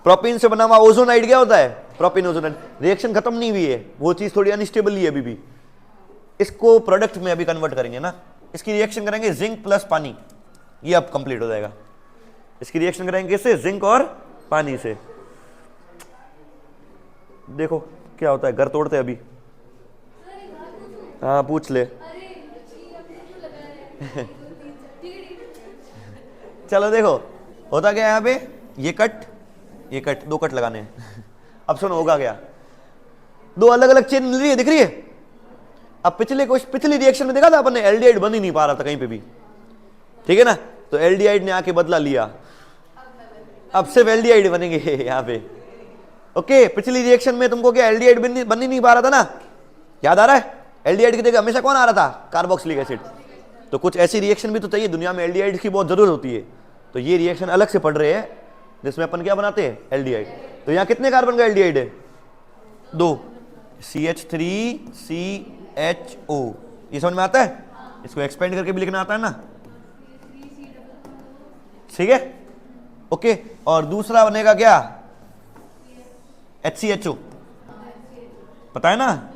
A: प्रोपीन से बना हुआ ओजोनाइड क्या होता है, प्रोपीन ओजोनाइड। रिएक्शन खत्म नहीं हुई है, वो चीज थोड़ी अनस्टेबल ही है अभी भी, इसको प्रोडक्ट में अभी कन्वर्ट करेंगे ना। इसकी रिएक्शन करेंगे जिंक प्लस पानी, ये अब कंप्लीट हो जाएगा। इसकी रिएक्शन करेंगे इससे, जिंक और पानी से। देखो क्या होता है, घर तोड़ते हैं अभी। हाँ पूछ ले। चलो देखो होता क्या है यहाँ पे, ये कट 2 कट लगाने हैं। अब सुनो होगा क्या, 2 अलग अलग चेन मिल रही है, दिख रही है। अब पिछली रिएक्शन में देखा था अपन ने, एल्डिहाइड बन ही नहीं पा रहा था कहीं पे भी, ठीक है ना, तो एल्डिहाइड ने आके बदला लिया, अब सिर्फ एल्डिहाइड बनेंगे यहाँ पे। ओके पिछली रिएक्शन में तुमको क्या एल्डिहाइड बन ही नहीं पा रहा था ना, याद आ रहा है। एल्डिहाइड की जगह हमेशा कौन आ रहा था, कार्बोक्सिलिक एसिड। तो कुछ ऐसी रिएक्शन भी तो चाहिए दुनिया में, एल्डिहाइड की बहुत जरूरत होती है। तो ये रिएक्शन अलग से पढ़ रहे हैं, जिसमें अपन क्या बनाते हैं, एल्डिहाइड। तो यहाँ कितने कार्बन का एल्डिहाइड है, 2, CH3CHO। ये समझ में आता है, इसको एक्सपेंड करके भी लिखना आता है ना, ठीक है। ओके, और दूसरा बनेगा क्या, HCHO, पता है ना,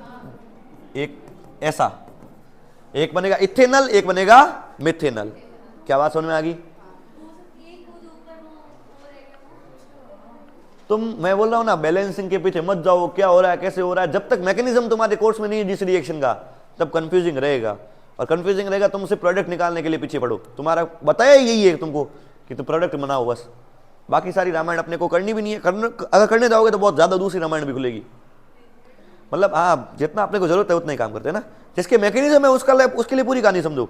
A: एक ऐसा, एक बनेगा इथेनल, एक बनेगा मिथेनल। क्या बात समझ में आ गई? मैं बोल रहा हूं ना, बैलेंसिंग के पीछे मत जाओ, क्या हो रहा है कैसे हो रहा है, जब तक मैकेनिज्म तुम्हारे कोर्स में नहीं है जिस रिएक्शन का, तब कंफ्यूजिंग रहेगा, और कंफ्यूजिंग रहेगा तुम उसे प्रोडक्ट निकालने के लिए पीछे पड़ो। तुम्हारा बताया यही है तुमको कि तुम प्रोडक्ट बनाओ बस, बाकी सारी रामायण अपने को करनी भी नहीं है। अगर करने जाओगे तो बहुत ज्यादा दूसरी रामायण भी खुलेगी। मतलब हाँ, जितना अपने को जरूरत है उतना ही काम करते हैं ना, जिसके मैकेनिज्म है उसके लिए पूरी कहानी समझो,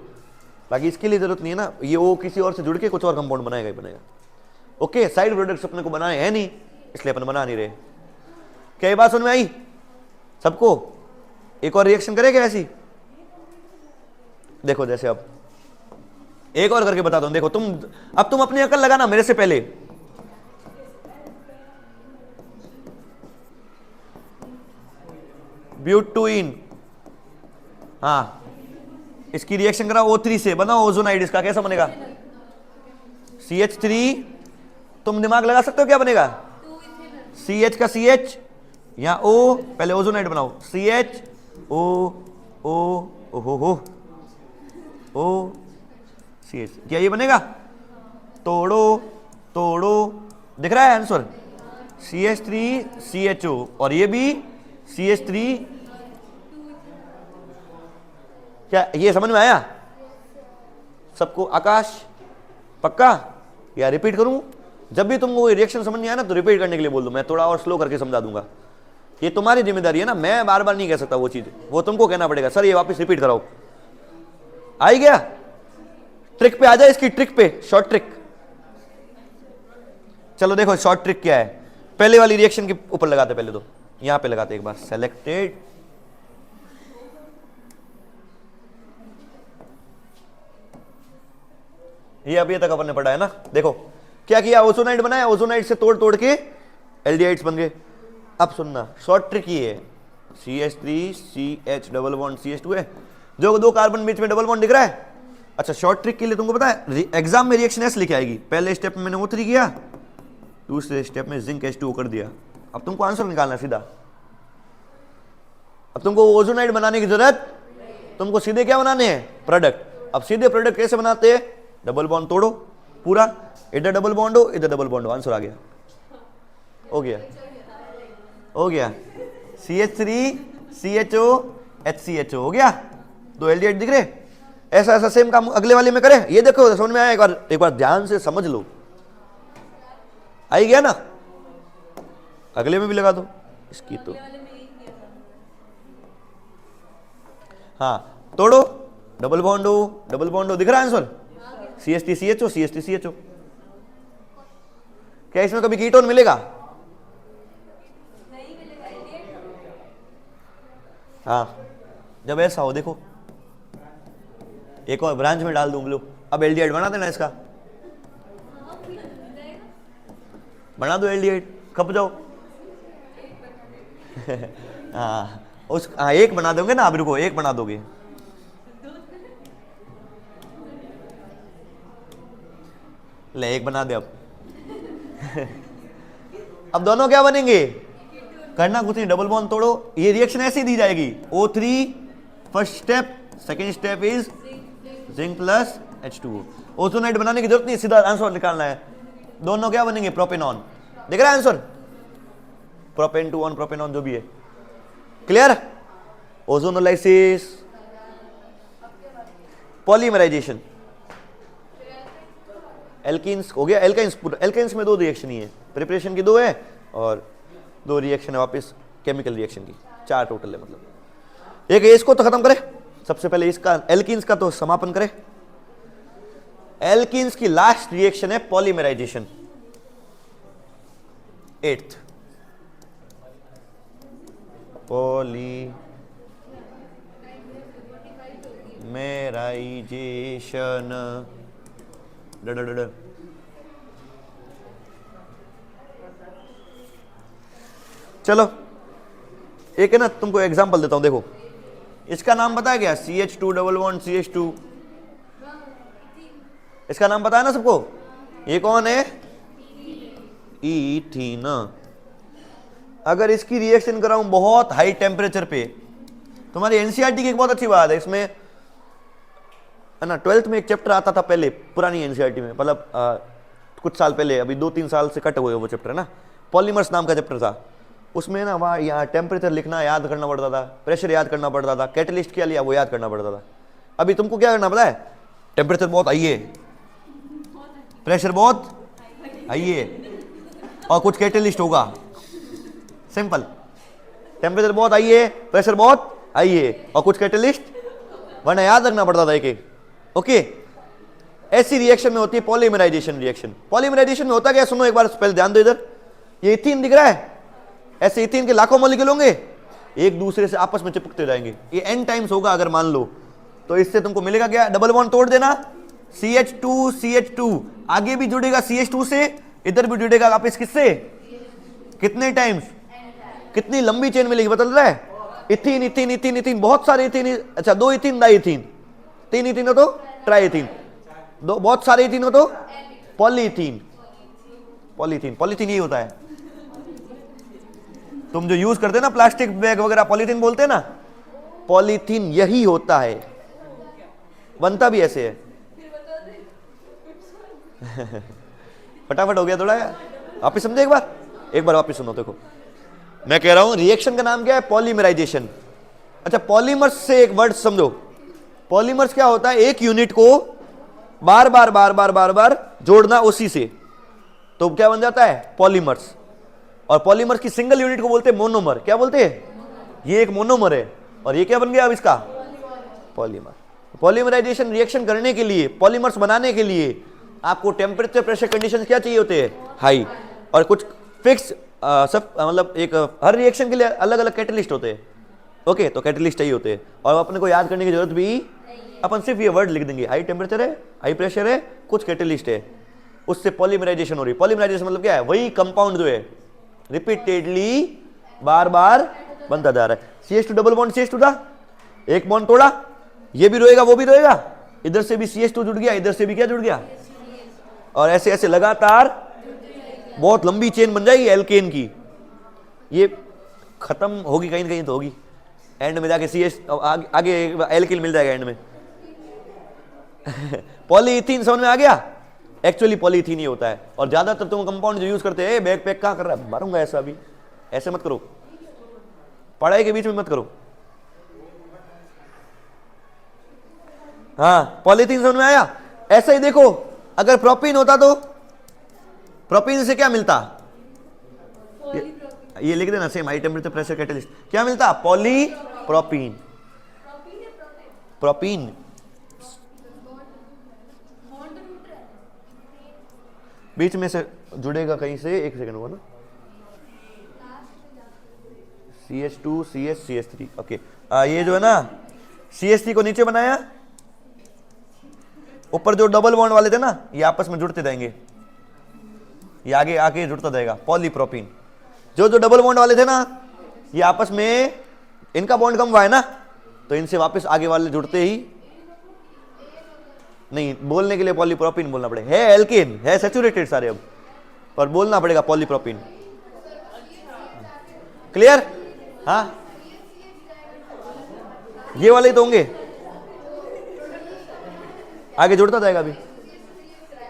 A: बाकी इसके लिए जरूरत नहीं है ना, ये वो किसी और से जुड़ के कुछ और कंपाउंड बनाएगा ही बनेगा। ओके, साइड प्रोडक्ट्स अपने को बनाए हैं नहीं, इसलिए अपन बना नहीं रहे। क्या ये बात समझ में आई सबको? एक और रिएक्शन करेगा ऐसी, देखो जैसे अब एक और करके बताता हूं, देखो अब तुम अपनी अकल लगाना मेरे से पहले। ब्यूटुइन, हाँ, इसकी रिएक्शन करा O3 से, बनाओ ओजोनाइड, इसका कैसा बनेगा, CH3, तुम दिमाग लगा सकते हो क्या बनेगा, CH का CH या O, पहले ओजोनाइड बनाओ, CH O CH, क्या ये बनेगा, तोड़ो तोड़ो, दिख रहा है आंसर, CH3 CHO, और ये भी CH3, क्या ये समझ में आया सबको? आकाश पक्का? या रिपीट करूं? जब भी तुमको रिएक्शन समझ नहीं आया ना तो रिपीट करने के लिए बोल दो, मैं थोड़ा और स्लो करके समझा दूंगा। ये तुम्हारी जिम्मेदारी है ना, मैं बार बार नहीं कह सकता वो चीज, वो तुमको कहना पड़ेगा, सर ये वापस रिपीट कराओ। आई गया? ट्रिक पे आ जाए, इसकी ट्रिक पे, शॉर्ट ट्रिक। चलो देखो शॉर्ट ट्रिक क्या है, पहले वाली रिएक्शन के ऊपर लगाते, पहले तो यहां पे लगाते एक बार, सेलेक्टेड, ये अभी तक अपन ने पढ़ा है ना। देखो क्या किया, ओजोनाइड बनाया, ओजोनाइड से तोड़ तोड़ के एल्डिहाइड्स बन गए। अब सुनना, शॉर्ट ट्रिक ये है, CH3 CH double bond CH2 है, जो दो कार्बन बीच में डबल बॉन्ड दिख रहा है। अच्छा, शॉर्ट ट्रिक के लिए तुमको पता है एग्जाम में रिएक्शन ऐसे लिखी आएगी, पहले स्टेप में मैंने O3 किया, दूसरे स्टेप में जिंक H2O कर दिया। अब तुमको आंसर निकालना सीधा, अब तुमको ओजोनाइड बनाने की जरूरत, तुमको सीधे क्या बनाने हैं, प्रोडक्ट। अब सीधे प्रोडक्ट कैसे बनाते हैं, डबल बॉन्ड तोड़ो पूरा, इधर डबल बॉन्ड हो, इधर डबल बॉन्ड हो, आंसर आ गया, हो गया, हो गया, CH3 CHO HCHO हो गया, दो एल्डिहाइड दिख रहे। ऐसा ऐसा सेम काम अगले वाले में करें, ये देखो समझ में आया, एक बार ध्यान से समझ लो, आई गया ना। अगले में भी लगा दो इसकी, तो हाँ, तोड़ो, डबल बॉन्ड हो, दिख रहा है answer, CH3 CHO CH3 CHO। क्या इसमें कभी कीटोन मिलेगा? हाँ, जब ऐसा हो, देखो एक और ब्रांच में डाल दूं, लो अब एल्डिहाइड बना देना इसका, बना दो एल्डिहाइड, खप जाओ। हाँ, एक बना दोगे ना, अब रुको, एक बना दोगे, ले एक बना दे अब। अब दोनों क्या बनेंगे, करना कुछ नहीं, डबल बॉन्ड तोड़ो, ये रिएक्शन ऐसे ही दी जाएगी, O3 first step, second step is zinc plus H2O। Ozonide बनाने की जरूरत नहीं, सीधा आंसर निकालना है। दोनों क्या बनेंगे, प्रोपेनॉन, देख रहा है answer, propane two on propanone जो भी है, क्लियर। ओजोनोलाइसिस, पॉलीमराइजेशन, एल्कीन्स हो गया, एल्काइंस में दो रिएक्शन ही है, प्रिपरेशन की दो है और दो रिएक्शन है वापस केमिकल रिएक्शन की, चार टोटल है। मतलब एक इसको तो खत्म करे, सबसे पहले इसका एल्कीन्स का तो समापन करे। एल्कीन्स की लास्ट रिएक्शन है पॉलीमराइजेशन, 8th पॉलीमराइजेशन। चलो एक है ना, तुमको एग्जांपल देता हूं, देखो इसका नाम पता है क्या, CH2 डबल बॉन्ड CH2, इसका नाम पता है ना सबको, ये कौन है, इथीन। अगर इसकी रिएक्शन कराऊं बहुत हाई टेम्परेचर पे, तुम्हारी एनसीईआरटी की एक बहुत अच्छी बात है इसमें, है ना, 12th में एक चैप्टर आता था पहले पुरानी एनसीईआरटी में, मतलब कुछ साल पहले, अभी 2-3 साल से कट हुए वो चैप्टर, है ना, पॉलीमर्स नाम का चैप्टर था। उसमें ना वहाँ यहाँ टेम्परेचर लिखना याद करना पड़ता था, प्रेशर याद करना पड़ता था, कैटलिस्ट क्या लिया वो याद करना पड़ता था। अभी तुमको क्या करना पता है, टेम्परेचर बहुत हाई है, प्रेशर बहुत हाई है, और कुछ कैटलिस्ट होगा, सिंपल। टेम्परेचर बहुत हाई है, प्रेशर बहुत हाई है, और कुछ कैटलिस्ट, वरना याद रखना पड़ता था एक एक। ओके, ऐसी रिएक्शन में होती है पॉलीमराइजेशन रिएक्शन। पॉलीमराइजेशन में होता क्या, सुनो एक बार पहले ध्यान दो इधर, ये इथीन दिख रहा है, ऐसे इथीन के लाखों मॉलिक्यूल होंगे, एक दूसरे से आपस में चिपकते जाएंगे, ये n टाइम्स होगा अगर मान लो, तो इससे तुमको मिलेगा क्या, डबल बॉन्ड तोड़ देना, CH2 CH2, आगे भी जुड़ेगा CH2 से, इधर भी जुड़ेगा वापस किससे, कितने टाइम्स, कितनी लंबी चेन मिलेगी बदल रहा है, इथीन इथीन इथीन इथीन, बहुत सारे इथीन, अच्छा 2 इथीन डाई इथीन, 3 इथीन हो तो ट्राई इथीन, दो बहुत सारे इथीन हो तो पॉलीथीन। पॉलीथीन, पॉलीथीन यही होता है, तुम जो यूज करते हैं ना प्लास्टिक बैग वगैरह, पॉलीथीन बोलते हैं ना, पॉलीथीन यही होता है, बनता भी ऐसे है। फटाफट हो गया थोड़ा, वापिस समझे एक बार वापिस सुनो, देखो मैं कह रहा हूं रिएक्शन का नाम क्या है, पॉलीमराइजेशन। अच्छा, पॉलीमर्स से एक वर्ड समझो, पॉलीमर्स क्या होता है, एक यूनिट को बार बार बार बार बार बार जोड़ना उसी से, तो क्या बन जाता है, पॉलीमर्स। और पॉलीमर्स की सिंगल यूनिट को बोलते हैं मोनोमर। क्या बोलते हैं, ये एक मोनोमर है, और ये क्या बन गया अब इसका, पॉलीमर। पॉलीमराइजेशन रिएक्शन करने के लिए, पॉलीमर्स बनाने के लिए आपको टेम्परेचर प्रेशर कंडीशंस क्या चाहिए होते हैं, हाई, और कुछ फिक्स सब, मतलब एक हर रिएक्शन के लिए अलग अलग कैटलिस्ट होते हैं। ओके, तो कैटलिस्ट चाहिए होते हैं, और अपने को याद करने की जरूरत भी, अपन सिर्फ ये वर्ड लिख देंगे, हाई टेम्परेचर है, हाई प्रेशर है, कुछ कैटलिस्ट है, उससे पॉलीमराइजेशन हो रही है। पॉलीमराइजेशन मतलब क्या है, वही कंपाउंड जो है रिपीटेडली बार बार बनता जा रहा है। CH2 डबल बॉन्ड CH2 था, एक बॉन्ड तोड़ा, ये भी रोएगा वो भी रोएगा, इधर से भी CH2 जुड़ गया, इधर से भी क्या जुड़ गया, और ऐसे ऐसे लगातार बहुत लंबी चेन बन जाएगी एल्केन की, ये खत्म होगी कहीं ना कहीं तो होगी, एंड में जाके CH आगे एल्किल मिल जाएगा एंड में। पॉलीइथीन समझ में आ गया, एक्चुअली पॉलीइथीन ही होता है। और ज्यादातर तुम कंपाउंड जो यूज करते हैं, बैग पैक कहां कर रहा है, मारूंगा ऐसा, अभी ऐसे मत करो, पढ़ाई के बीच में मत करो। हाँ, पॉलीथीन समझ में आया। ऐसा ही देखो, अगर प्रोपीन होता तो प्रोपीन से क्या मिलता, ये लिख देना, same high temperature pressure catalyst, क्या मिलता, पॉलीप्रोपीन। प्रोपीन बीच में से जुड़ेगा कहीं से, एक सेकंड हुआ ना, CH2 CH CH3, ओके। ये जो है ना CH3 को नीचे बनाया, ऊपर जो डबल बॉन्ड वाले थे ना, ये आपस में जुड़ते जाएंगे, ये आगे आगे जुड़ता जाएगा, पॉलीप्रोपीन। जो जो डबल बॉन्ड वाले थे ना, ये आपस में, इनका बॉन्ड कम हुआ है ना, तो इनसे वापस आगे वाले जुड़ते ही नहीं, बोलने के लिए पॉलीप्रोपीन बोलना पड़ेगा, है एल्केन है सैचुरेटेड सारे, अब पर बोलना पड़ेगा पॉलीप्रोपीन। क्लियर, हाँ, ये वाले ही तो होंगे, आगे जुड़ता जाएगा अभी,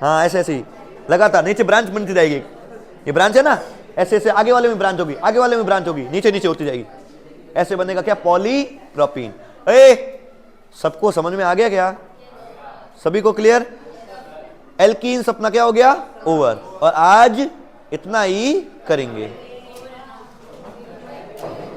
A: हाँ ऐसे ऐसे ही लगातार नीचे ब्रांच बनती जाएगी, ये ब्रांच है ना, ऐसे ऐसे आगे वाले में ब्रांच होगी, आगे वाले में ब्रांच होगी, नीचे नीचे होती जाएगी, ऐसे बनेगा क्या, पॉलीप्रोपीन। सबको समझ में आ गया क्या, सभी को क्लियर। एल्कीन्स अपना क्या हो गया, ओवर, और आज इतना ही करेंगे।